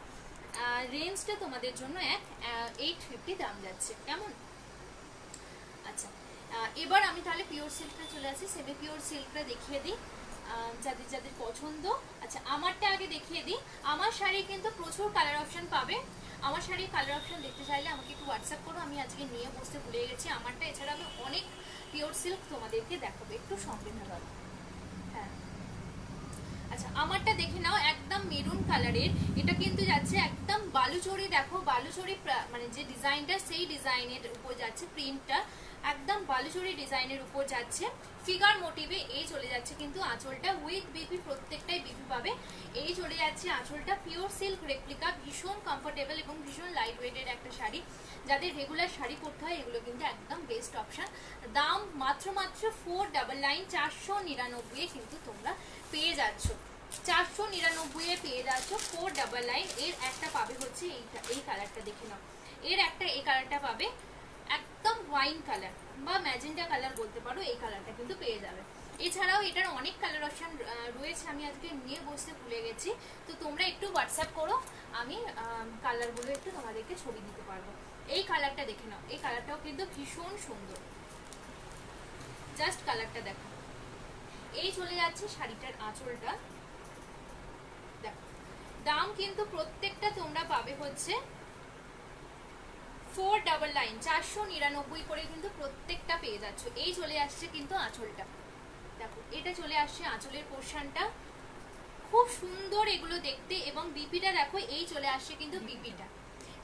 রেঞ্জটা তোমাদের জন্য এক, 850 দাম যাচ্ছে, কেমন? আচ্ছা এবার আমি তাহলে পিওর সিল্কটা চলে আসি, সেমি পিওর সিল্কটা দেখিয়ে দিই যাদের যাদের পছন্দ। আচ্ছা আমারটা আগে দেখিয়ে দিই, আমার শাড়ি কিন্তু প্রচুর কালার অপশন পাবে, আমার শাড়ির কালার অপশন দেখতে চাইলে আমাকে একটু হোয়াটসঅ্যাপ করো, আমি আজকে নিয়ে বসতে ভুলে গেছি আমারটা। এছাড়া আমি অনেক পিওর সিল্ক তোমাদেরকে দেখাবো, একটু সঙ্গে থাকো। হ্যাঁ আচ্ছা আমারটা দেখে নাও, একদম মেরুন কালারের, এটা কিন্তু যাচ্ছে একদম বালুচরি, দেখো বালুচরি মানে যে ডিজাইনটা সেই ডিজাইনের উপর যাচ্ছে, প্রিন্টটা একদম বালুচরি ডিজাইনের উপর যাচ্ছে, ফিগার মোটিভে। এই চলে যাচ্ছে কিন্তু আঁচলটা উইথ বিপি, প্রত্যেকটাই বিপি পাবে। এই চলে যাচ্ছে আঁচলটা, পিওর সিল্ক রেপ্লিকা, ভীষণ কমফোর্টেবল এবং ভীষণ লাইট ওয়েটের একটা শাড়ি, যাদের রেগুলার শাড়ি পরতে হয় এগুলো কিন্তু একদম বেস্ট অপশন। দাম মাত্র 499, 499 কিন্তু তোমরা পেয়ে যাচ্ছ, 499 পেয়ে যাচ্ছ 499। এর একটা পাবে হচ্ছে এইটা, এই কালারটা দেখে নাও, এর একটা এই কালারটা পাবে, একদম ওয়াইন কালার বা ম্যাজেন্টা কালার বলতে পারো, এই কালারটা কিন্তু পেয়ে যাবে। এছাড়াও এটার অনেক কালার অপশন রয়েছে, আমি আজকে নিয়ে বসতে ভুলে গেছি, তো তোমরা একটু হোয়াটসঅ্যাপ করো, আমি কালারগুলো একটু তোমাদেরকে ছবি দিতে পারবো। এই কালারটা দেখে নাও, এই কালারটাও কিন্তু ভীষণ সুন্দর, জাস্ট কালারটা দেখো। এই চলে যাচ্ছে শাড়িটার আঁচলটা, দেখো দাম কিন্তু প্রত্যেকটা তোমরা পাবে হচ্ছে 499 499 করে কিন্তু প্রত্যেকটা পেয়ে যাচ্ছ। এই চলে আসছে কিন্তু আঁচলটা, দেখো এটা চলে আসছে আঁচলের পোর্শনটা, খুব সুন্দর এগুলো দেখতে। এবং বিপিটা দেখো, এই চলে আসছে কিন্তু বিপিটা,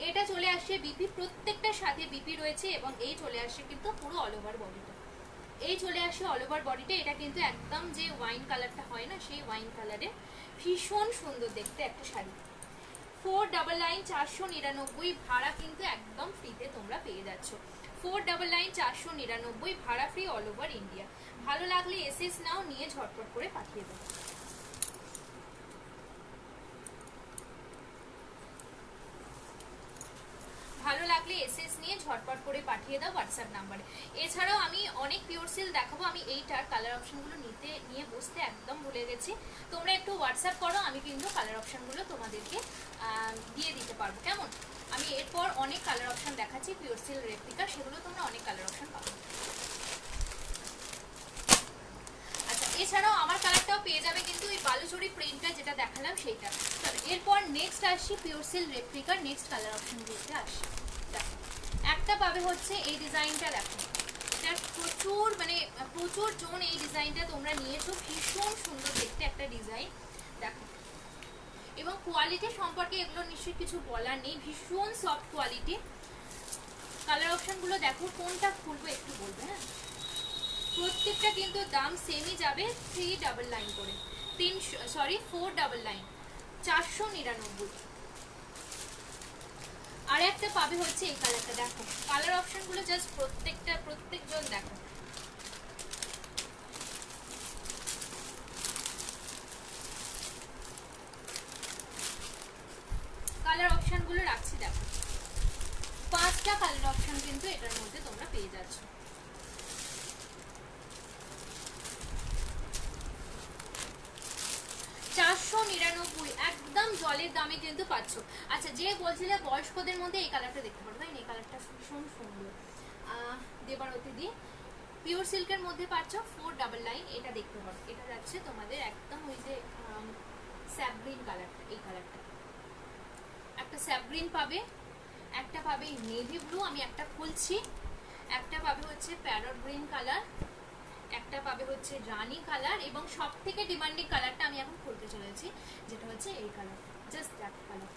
এটা চলে আসছে বিপি, প্রত্যেকটার সাথে বিপি রয়েছে। এবং এই চলে আসছে কিন্তু পুরো অল ওভার বডিটা, এই চলে আসে অল ওভার বডিটা। এটা কিন্তু একদম যে ওয়াইন কালারটা হয় না, সেই ওয়াইন কালারে ভীষণ সুন্দর দেখতে একটা শাড়ি। 499 499, ভাড়া কিন্তু একদম ফ্রিতে তোমরা পেয়ে যাচ্ছ। 499 499, ভাড়া ফ্রি অল ওভার ইন্ডিয়া। ভালো লাগলে এসএস নাও, নিয়ে ঝটপট করে পাঠিয়ে দাও। ভালো লাগলে এসএস নিয়ে ঝটপট করে পাঠিয়ে দাও হোয়াটসঅ্যাপ নাম্বারে। এছাড়াও আমি অনেক পিওর সিল্ক দেখাবো, আমি এইটার কালার অপশনগুলো নিয়ে বসতে একদম ভুলে গেছি। তোমরা একটু হোয়াটসঅ্যাপ করো, আমি কিন্তু কালার অপশনগুলো তোমাদেরকে দিয়ে দিতে পারবো, কেমন? আমি এরপর অনেক কালার অপশন দেখাচ্ছি পিওর সিল্ক রেপ্লিকা, সেগুলো তোমরা অনেক কালার অপশন পাবো। আচ্ছা, এছাড়াও আমার কালারটাও পেয়ে যাবে কিন্তু এই বালুচুরি প্রিন্টটা যেটা দেখালাম সেইটা। চলো এরপর নেক্সট আসছি পিওর সিল্ক রেপ্লিকার নেক্সট কালার অপশনগুলোতে আসি। দেখো একটা পাবে হচ্ছে এই ডিজাইনটা, দেখো এটা প্রচুর মানে প্রচুর জন এই ডিজাইনটা তোমরা নিয়েছো, ভীষণ সুন্দর দেখতে একটা ডিজাইন দেখো। এবং কোয়ালিটি সম্পর্কে এগুলো নিশ্চয়ই কিছু বলার নেই, ভীষণ সফট কোয়ালিটি। কালার অপশনগুলো দেখো, কোনটা খুলবো একটু বলবে, হ্যাঁ? প্রত্যেকটা কিন্তু দাম সেমই যাবে, 399 করে, 499 499। আর একটা পাবে হচ্ছে এই কালারটা, দেখো কালার অপশনগুলো জাস্ট প্রত্যেকজন দেখো। কালার অপশনগুলো রাখছি, দেখো 5টা কালার অপশন কিন্তু এটার মধ্যে তোমরা পেয়ে যাচ্ছ। একদম জলের দামে কিন্তু পাচ্ছ। আচ্ছা, যে বলছিলে বয়স্কদের মধ্যে এই কালারটা দেখতে পারো, তাই না? এই কালারটা ভীষণ সুন্দর, দেবারতী দি পিওর সিল্কের মধ্যে পাচ্ছ 499, এটা দেখতে পারো। এটা যাচ্ছে তোমাদের একদম ওই যে স্যাবগ্রিন কালারটা, এই কালারটা একটা স্যাবগ্রিন পাবে, একটা পাবে নেভি ব্লু, আমি একটা খুলছি, একটা পাবে হচ্ছে প্যারট গ্রিন কালার, একটা পাবে হচ্ছে রানী কালার, এবং সব থেকে ডিমান্ডিং কালারটা আমি এখন খুলতে চলেছি, যেটা হচ্ছে এই colour, just that colour,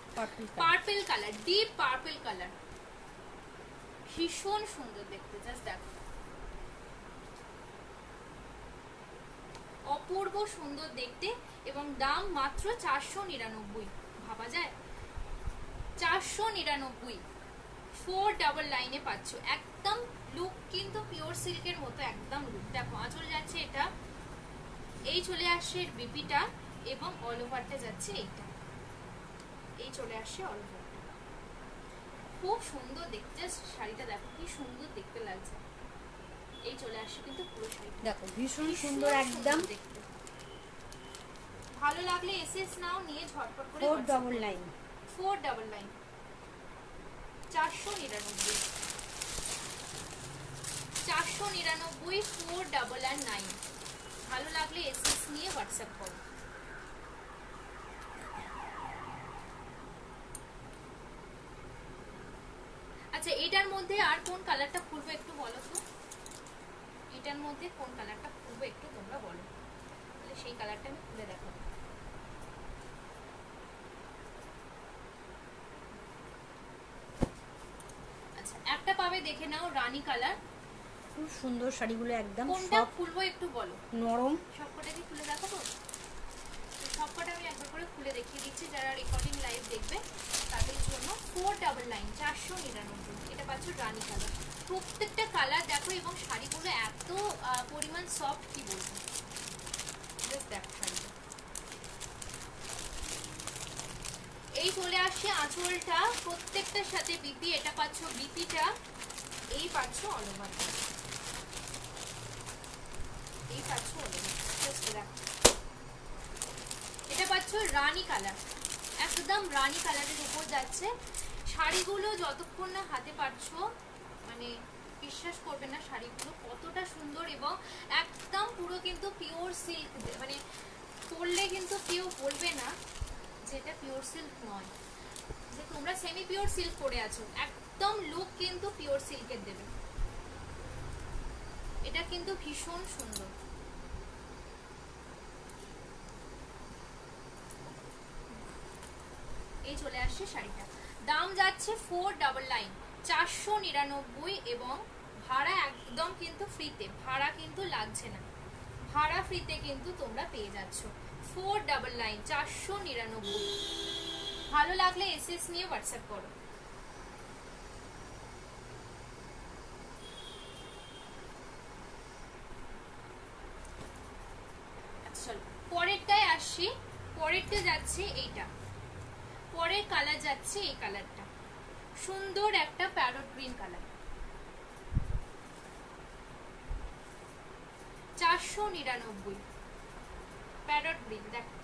purple colour, deep purple colour, ভীষণ সুন্দর দেখতে, জাস্ট দেখো অপূর্ব সুন্দর দেখতে। এবং দাম মাত্র 499, ভাবা যায়? 499, 499 পাচ্ছ। একদম লুক কিন্তু পিওর সিল্কের মতো একদম লুক। দেখো আঁচল যাচ্ছে এটা, এই চলে আসছে বিপিটা, এবং অল ওভারটা যাচ্ছে এইটা, এই চলে আসছে অল ওভারটা। খুব সুন্দর দেখতে, শাড়িটা দেখো কি সুন্দর দেখতে লাগছে। এই চলে আসছে কিন্তু পুরো শাড়িটা দেখো ভীষণ সুন্দর একদম দেখতে। ভালো লাগলে এসএস নাও, নিয়ে ঝটপট করে 499 499 499 499 ভালো লাগলে এসএস নিয়ে হোয়াটসঅ্যাপ করো। আচ্ছা, এটার মধ্যে আর কোন কালারটা খুলবো একটু বলো তো, এটার মধ্যে কোন কালারটা খুলবো একটু তোমরা বলো, তাহলে সেই কালারটা আমি খুলে দেখাবো। আচ্ছা, একটা পাবে দেখে নাও রানী কালার, খুব সুন্দর শাড়িগুলো একদম কোনটা খুলবো একটু বলো, নরম। সবকটা কি খুলে দেখাবো? সবকটা আমি একবার করে খুলে দেখিয়ে দিচ্ছি, যারা রেকর্ডিং লাইভ দেখবে তাদের জন্য। 499 499, এটা পাচ্ছ রানী কালার। প্রত্যেকটা কালার দেখো, এবং শাড়িগুলো এত পরিমাণ সফট, কি বলবো, জাস্ট দেখো শাড়িটা। এই চলে আসছে আঁচলটা, প্রত্যেকটার সাথে বিপি, এটা পাচ্ছ বিপিটা, এই পাচ্ছ অল ওভার, এই পাচ্ছ অল ওভার, জাস্ট দেখো। এটা পাচ্ছ রানী কালার, একদম রানী কালারের উপর যাচ্ছে। শাড়িগুলো যতক্ষণ না হাতে পাচ্ছ, মানে বিশ্বাস করবে না শাড়িগুলো কতটা সুন্দর, এবং একদম পুরো কিন্তু পিওর সিল্ক, মানে পরলে কিন্তু কেউ বলবে না যেটা পিওর সিল্ক নয়, যে তোমরা সেমি পিওর সিল্ক পরে আছো। একদম লুক কিন্তু পিওর সিল্কের দেবে। এটা কিন্তু ভীষণ সুন্দর। এই চলে আসছে শাড়িটা, দাম যাচ্ছে 499, 499, এবং ভাড়া একদম কিন্তু ফ্রিতে, ভাড়া কিন্তু লাগছে না, ভাড়া ফ্রিতে কিন্তু তোমরা পেয়ে যাচ্ছ 499, 499। ভালো লাগলে এসএস নিয়ে হোয়াটসঅ্যাপ করো। আচ্ছা চলো পরেরটায় আসছি। পরেরটা যাচ্ছে এইটা, পরের কালার যাচ্ছে এই কালারটা, সুন্দর একটা parrot green colour, 499, parrot green. দেখো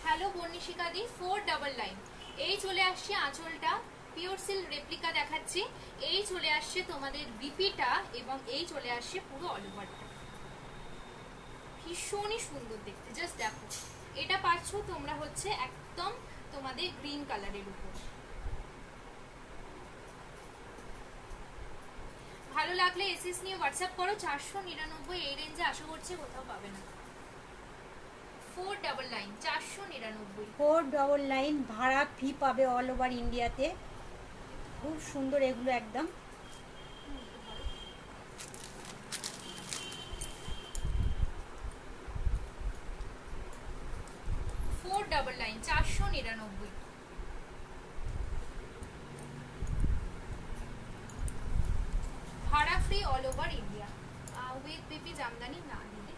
হ্যালো বর্ণিশিকা দি, 499। এই চলে আসছে আঁচলটা, পিওর সিল্ক রেপ্লিকা দেখাচ্ছি। এই চলে আসছে তোমাদের বিপিটা, এবং এই চলে আসছে পুরো অল ওভারটা, ভীষণই সুন্দর দেখতে। জাস্ট দেখো, এটা পাচ্ছ তোমরা হচ্ছে একদম তোমাদের গ্রিন কালারের উপর। ভালো লাগলে এসএস নিয়ে হোয়াটসঅ্যাপ করো। 499 এই রেঞ্জে আশা করছি কোথাও পাবে না। 499, 499, 499 ভাড়া ফি পাবে অল ওভার ইন্ডিয়াতে। খুব সুন্দর এগুলো একদম। ভাড়া free all over India, with BP Jamdani না দিলে।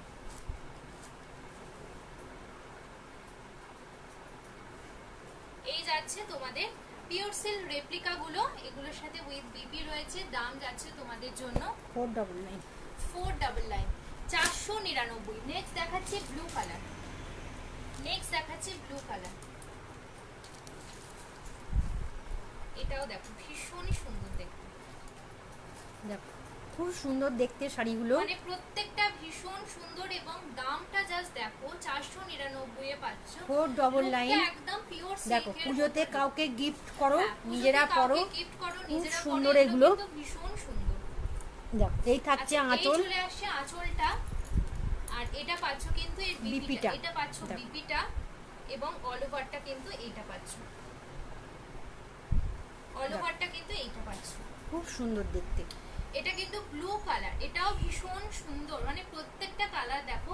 এই যাচ্ছে তোমাদের পিওর সিল্ক রেপ্লিকা গুলো, এগুলোর সাথে উইথ বিপি রয়েছে। দাম যাচ্ছে তোমাদের জন্য 499, 499, 499। নেক্সট দেখাচ্ছি ব্লু কালার, নেক্সট দেখাচ্ছি ব্লু কালার। এটাও দেখো ভীষণই সুন্দর দেখতে, দেখো খুব সুন্দর দেখতে শাড়িগুলো, মানে প্রত্যেকটা ভীষণ সুন্দর, এবং দামটা জাস্ট দেখো 499 এ পাচ্ছ। 499 একদম পিওর সিল্ক। দেখো পূজোতে কাউকে গিফট করো, নিজেরা পরো, গিফট করো, নিজেরা সুন্দর এগুলো, ভীষণ সুন্দর। দেখো এই থাকছে আঁচল, চলে আসছে আঁচলটা, আর এটা পাচ্ছ কিন্তু এর বিপিটা, এটা পাচ্ছ বিপিটা, এবং অল ওভারটা কিন্তু এইটা পাচ্ছ, অল ওভারটা কিন্তু এইটা পাচ্ছ। খুব সুন্দর দেখতে। এটা কিন্তু ব্লু কালার, এটাও ভীষণ সুন্দর, মানে প্রত্যেকটা কালার দেখো।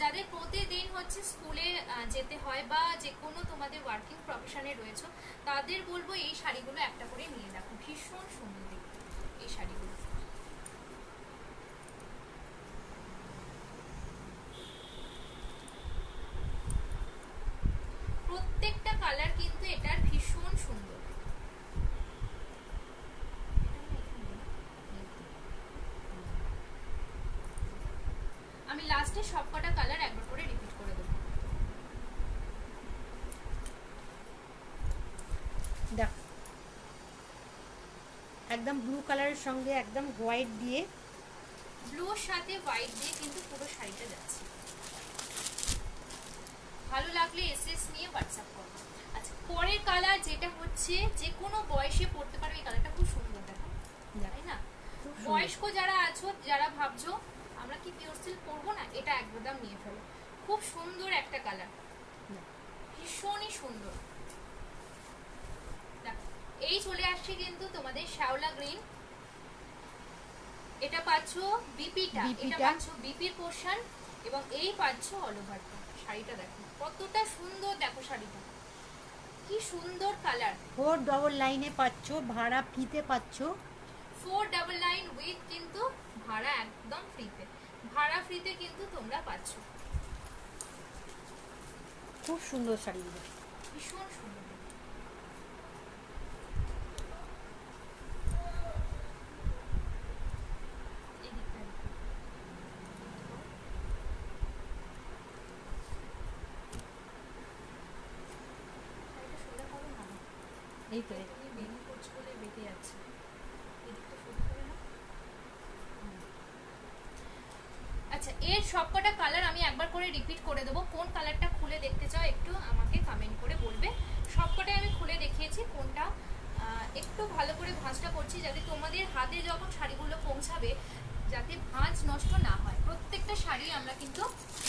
যাদের প্রতিদিন হচ্ছে স্কুলে যেতে হয় বা যে কোনো তোমাদের ওয়ার্কিং প্রফেশনে রয়েছে, তাদের বলবো এই শাড়িগুলো একটা করে নিয়ে দেখো, ভীষণ সুন্দর দেখতে এই শাড়িগুলো। প্রত্যেকটা কালার কিন্তু এটার ভীষণ সুন্দর। আমি লাস্টে সবকটা কালার একবার করে রিপিট করে দেব। দেখো একদম ব্লু কালারের সঙ্গে একদম হোয়াইট দিয়ে, ব্লুর সাথে হোয়াইট দিয়ে কিন্তু পুরো শাড়িটা যাচ্ছে। ভালো লাগলে এসএস নিয়ে হোয়াটসঅ্যাপ করো। আচ্ছা পরের কালার যেটা হচ্ছে যে কোনো বয়সে পড়তে পারবে, এই কালারটা খুব সুন্দর দেখো, তাই না? বয়স্ক যারা আছো, যারা ভাবছো আমরা কি পিওর সিল্ক পরবো না, এটা একদম নিয়ে ফেলো। খুব সুন্দর একটা কালার, ভীষণই সুন্দর। এই চলে আসছে কিন্তু তোমাদের শ্যাওলা গ্রিন, এটা পাচ্ছ বিপিটা, এটা পাচ্ছ বিপির পোর্শন, এবং এই পাচ্ছ অল ওভারটা। শাড়িটা দেখো কতটা সুন্দর, দেখো শাড়িটা কি সুন্দর কালার। 499 এ পাচ্ছ, ভাড়া ফ্রিতে পাচ্ছ। 499 উইথ কিন্তু ভাড়া একদম ফ্রিতে, ভাড়া ফ্রিতে কিন্তু তোমরা পাচ্ছ। খুব সুন্দর শাড়িগুলো, ভীষণ সুন্দর। এই তো বেনি কোচ করে বেঁকে যাচ্ছে, এদিকটা শুরু করে না। আচ্ছা আচ্ছা, এর সবকটা কালার আমি একবার করে রিপিট করে দেবো। কোন কালারটা খুলে দেখতে চাও একটু আমাকে কমেন্ট করে বলবে। সবকটাই আমি খুলে দেখিয়েছি, কোনটা একটু ভালো করে ভাঁজটা করছি যাতে তোমাদের হাতে যখন শাড়িগুলো পৌঁছাবে যাতে ভাঁজ নষ্ট না হয়। প্রত্যেকটা শাড়ি আমরা কিন্তু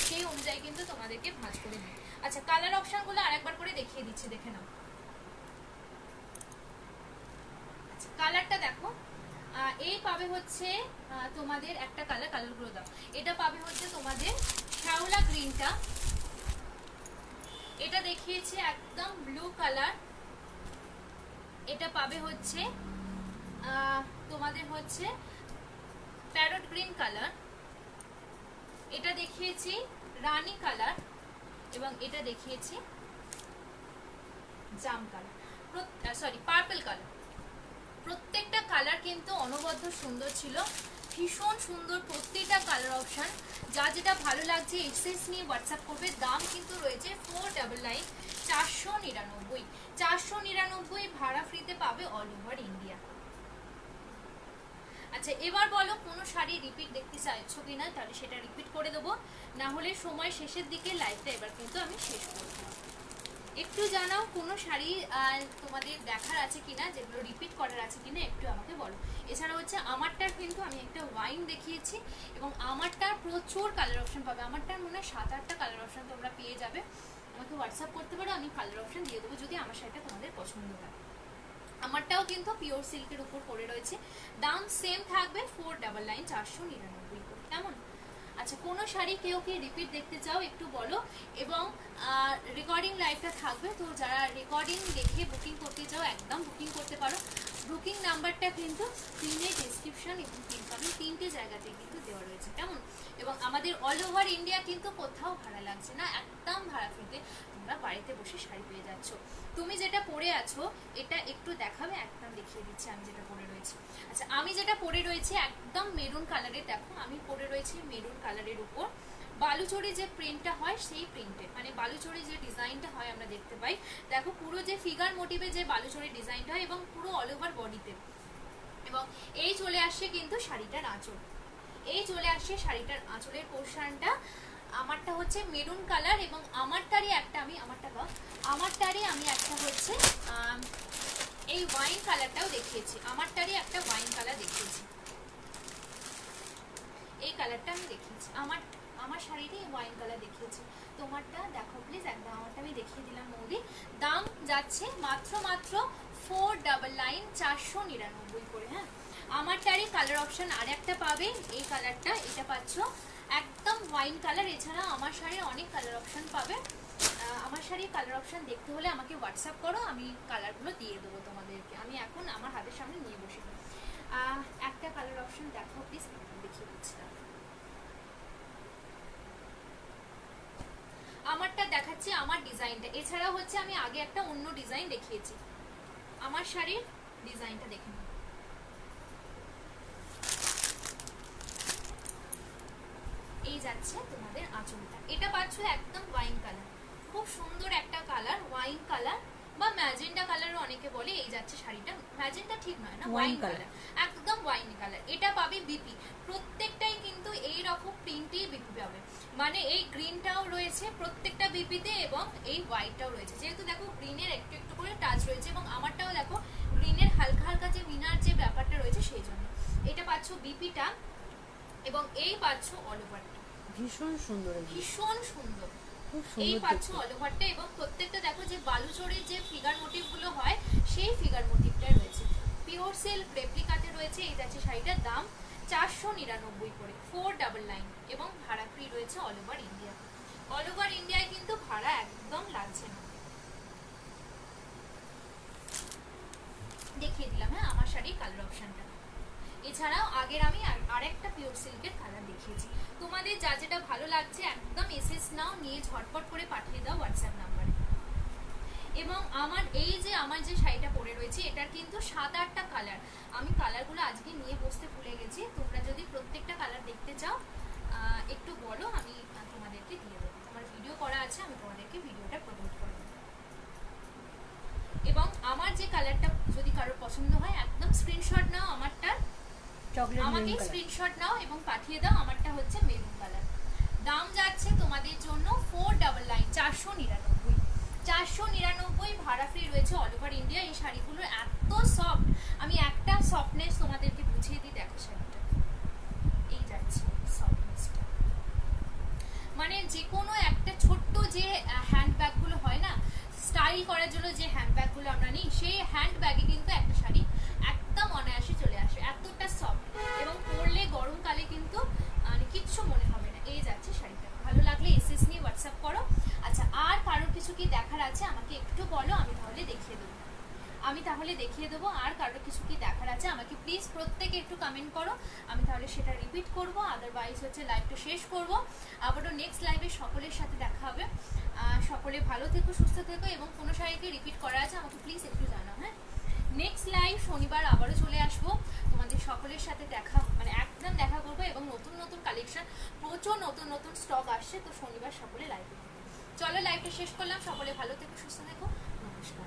সেই অনুযায়ী কিন্তু তোমাদেরকে ভাঁজ করে দিই। আচ্ছা, কালার অপশনগুলো আরেকবার করে দেখিয়ে দিচ্ছি, দেখে নাও। আচ্ছা, কালারটা দেখো, এই পাবে হচ্ছে তোমাদের একটা কালারগুলো দাও। এটা পাবে হচ্ছে তোমাদের শ্যাওলা গ্রিনটা, এটা দেখিয়েছি একদম ব্লু কালার। এটা পাবে হচ্ছে তোমাদের হচ্ছে প্যারট গ্রিন কালার। এটা দেখিয়েছি রানী কালার এবং এটা দেখিয়েছি জাম কালার, সরি পার্পল কালার। প্রত্যেকটা কালার কিন্তু অনবদ্য সুন্দর ছিল, ভীষণ সুন্দর প্রত্যেকটা কালার অপশন। যা যেটা ভালো লাগছে এক্সেস নিয়ে হোয়াটসঅ্যাপ করবে। দাম কিন্তু রয়েছে 499, 499, 499 ভাড়া ফ্রিতে পাবে অল ওভার ইন্ডিয়া। আচ্ছা, এবার বলো কোনো শাড়ি রিপিট দেখতে চাইছো কিনা, তাহলে সেটা রিপিট করে দেবো, না হলে সময় শেষের দিকে লাইভটা এবার কিন্তু আমি শেষ করবো। একটু জানাও কোনো শাড়ি তোমাদের দেখার আছে কিনা, যেগুলো রিপিট করার আছে কিনা একটু আমাকে বলো। এছাড়া হচ্ছে আমারটার কিন্তু আমি একটা ওয়াইন দেখিয়েছি এবং আমারটার প্রচুর কালার অপশন পাবে। আমারটার মনে হয় 7-8টা কালার অপশন তোমরা পেয়ে যাবে। আমাকে হোয়াটসঅ্যাপ করতে পারো, আমি কালার অপশন দিয়ে দেবো যদি আমার শাড়িটা তোমাদের পছন্দ হয়। আমারটাও কিন্তু পিওর সিল্কের উপর পড়ে রয়েছে, দাম সেম থাকবে 499, 499 করে। কেমন? আচ্ছা, কোনো শাড়ি কেউ কি রিপিট দেখতে চাও একটু বলো। এবং রেকর্ডিং লাইভটা থাকবে, তো যারা রেকর্ডিং দেখে বুকিং করতে চাও একদম বুকিং করতে পারো। বুকিং নাম্বারটা কিন্তু স্ক্রিনে, ডেসক্রিপশন এবং পিনকমেন্ট 3টে জায়গাতে কিন্তু দেওয়া রয়েছে। কেমন? এবং আমাদের অল ওভার ইন্ডিয়া কিন্তু কোথাও ভাড়া লাগছে না, একদম ভাড়া ফ্রিতে তোমরা বাড়িতে বসে শাড়ি পেয়ে যাচ্ছ। তুমি যেটা পরে আছো এটা একটু দেখাবে, একদম দেখিয়ে দিচ্ছি আমি যেটা পরে রয়েছি। আচ্ছা, আমি যেটা পরে রয়েছি একদম মেরুন কালারের। দেখো, আমি পরে রয়েছি মেরুন কালারের উপর বালুচরি যে প্রিন্টটা হয় সেই প্রিন্টে, মানে বালুচরি যে ডিজাইনটা হয় আমরা দেখতে পাই। দেখো, পুরো যে ফিগার মোটিভে যে বালুচরি ডিজাইনটা হয় এবং পুরো অল ওভার বডিতে। এবং এই চলে আসছে কিন্তু শাড়িটার আঁচল, এই চলে আসছে শাড়িটার আঁচলের পোর্শনটা। আমারটা হচ্ছে মেরুন কালার এবং আমারটারই আমি একটা হচ্ছে এই ওয়াইন কালারটাও দেখিয়েছি। আমারটারই একটা ওয়াইন কালার দেখিয়েছি, এই কালারটা আমি দেখিয়েছি। আমার শাড়িরই ওয়াইন কালার দেখিয়েছি। তোমারটা দেখো প্লিজ একদম, আমারটা আমি দেখিয়ে দিলাম মৌদি। দাম যাচ্ছে মাত্র 499, 499 করে। হ্যাঁ, আমারটারই কালার অপশন আর একটা পাবে, এই কালারটা, এটা পাচ্ছ একদম ওয়াইন কালার। এছাড়া আমার শাড়ির অনেক কালার অপশন পাবে। আমার শাড়ির কালার অপশন দেখতে হলে আমাকে হোয়াটসঅ্যাপ করো, আমি কালারগুলো দিয়ে দেবো তোমাদেরকে। আমি এখন আমার হাতের সামনে নিয়ে বসে একটা কালার অপশন দেখো প্লিজ, দেখিয়ে দিচ্ছিলাম। আমারটা দেখাচ্ছি আমার ডিজাইনটা। এছাড়া হচ্ছে আমি আগে একটা অন্য ডিজাইন দেখিয়েছি। আমার শাড়ির ডিজাইনটা দেখে নিন। এই যাচ্ছে তোমাদের আঁচলটা, এটা পাচ্ছ একদম ওয়াইন কালার, খুব সুন্দর একটা কালার, ওয়াইন কালার বা ম্যাজেন্ডা কালারও অনেকে বলে। এই যাচ্ছে শাড়িটা, ম্যাজেন্ডা ঠিক নয় না, ওয়াইন কালার, একদম ওয়াইন কালার। এটা পাবে বিপি, প্রত্যেকটাই কিন্তু এই রকম প্রিন্টই বিপি পাবে, মানে এই গ্রিনটাও রয়েছে প্রত্যেকটা বিপিতে এবং এই হোয়াইটটাও রয়েছে। যেহেতু দেখো গ্রিনের একটু একটু করে টাচ রয়েছে এবং আমারটাও দেখো গ্রিনের হালকা হালকা যে মিনার যে ব্যাপারটা রয়েছে সেই জন্য। এটা পাচ্ছ বিপিটা এবং এই পাচ্ছ অল ওভারটা, ভীষণ সুন্দর, ভীষণ সুন্দর। এই পাচ্ছ অল ওভারটা এবং প্রত্যেকটা দেখো যে বালুচরির যে ফিগার মোটিভ গুলো হয় সেই ফিগার মোটিভটা রয়েছে। পিওর সিল্ক রেপ্লিকাতে রয়েছে। এই যাচ্ছে শাড়িটার দাম 499 করে, 499 এবং ভাড়া ফ্রি রয়েছে all over India. All over ইন্ডিয়ায় কিন্তু ভাড়া একদম লাগছে না। দেখিয়ে দিলাম হ্যাঁ আমার শাড়ির কালার অপশনটা। এছাড়াও আগের আমি আরেকটা পিওর সিল্কের কালার দেখিয়েছি। তোমাদের যা যেটা ভালো লাগছে একদম এসএস নাও, নিয়ে ঝটপট করে পাঠিয়ে দাও হোয়াটসঅ্যাপ নাম্বারে। এবং আমার যে শাড়িটা পরে রয়েছে এটার কিন্তু 7-8টা কালার। আমি কালারগুলো আজকে নিয়ে বসতে ভুলে গেছি। তোমরা যদি প্রত্যেকটা কালার দেখতে চাও একটু বলো, আমি তোমাদেরকে দিয়ে দেবো। আমার ভিডিও করা আছে, আমি তোমাদেরকে ভিডিওটা প্রমোট করে দেবো। এবং আমার যে কালারটা যদি কারোর পছন্দ হয় একদম স্ক্রিনশট নাও আমারটার চকলেট আমাকে মেরুন কালার। স্ক্রিনশট নাও এবং পাঠিয়ে দাও। আমারটা হচ্ছে মেরুন কালার। দাম যাচ্ছে তোমাদের জন্য 499, 499। 499 ভাড়া ফ্রি রয়েছে অল ওভার ইন্ডিয়া। এই শাড়িগুলো এত সফট, আমি একটা সফটনেস তোমাদেরকে বুঝিয়ে দিই। দেখো শাড়িটা, এই যাচ্ছে সফটনেসটা, মানে যে কোনো একটা ছোট্ট যে হ্যান্ডব্যাগগুলো হয় না স্টাইল করার জন্য, যে হ্যান্ডব্যাগগুলো আমরা নিই, সেই হ্যান্ডব্যাগে কিন্তু একটা শাড়ি একদম অনায়াসে চলে আসে, এতটা সফট এবং পরলে গরমকালে কিন্তু মানে কিচ্ছু মনে হবে না। এই যাচ্ছে শাড়িটা, ভালো লাগলে এসএস নিয়ে হোয়াটসঅ্যাপ করো। আচ্ছা, আর কারোর কিছু কি দেখার আছে আমাকে একটু বলো, আমি তাহলে দেখিয়ে দেবো। আর কারোর কিছু কি দেখার আছে আমাকে প্লিজ প্রত্যেকে একটু কমেন্ট করো, আমি তাহলে সেটা রিপিট করব। আদারওয়াইজ হচ্ছে লাইভটা শেষ করব, আবারও নেক্সট লাইভে সকলের সাথে দেখা হবে। সকলে ভালো থেকো, সুস্থ থেকো, এবং কোনো শাড়িকে রিপিট করা আছে আমাকে প্লিজ একটু জানাও। হ্যাঁ, নেক্সট লাইভ শনিবার আবারও চলে আসবো, তোমাদের সকলের সাথে দেখা, মানে একদম দেখা করবো, এবং নতুন নতুন কালেকশন, প্রচুর নতুন নতুন স্টক আসছে। তো শনিবার সকলে লাইভে, চলো লাইভটা শেষ করলাম। সকলে ভালো থেকো, সুস্থ থেকো, নমস্কার।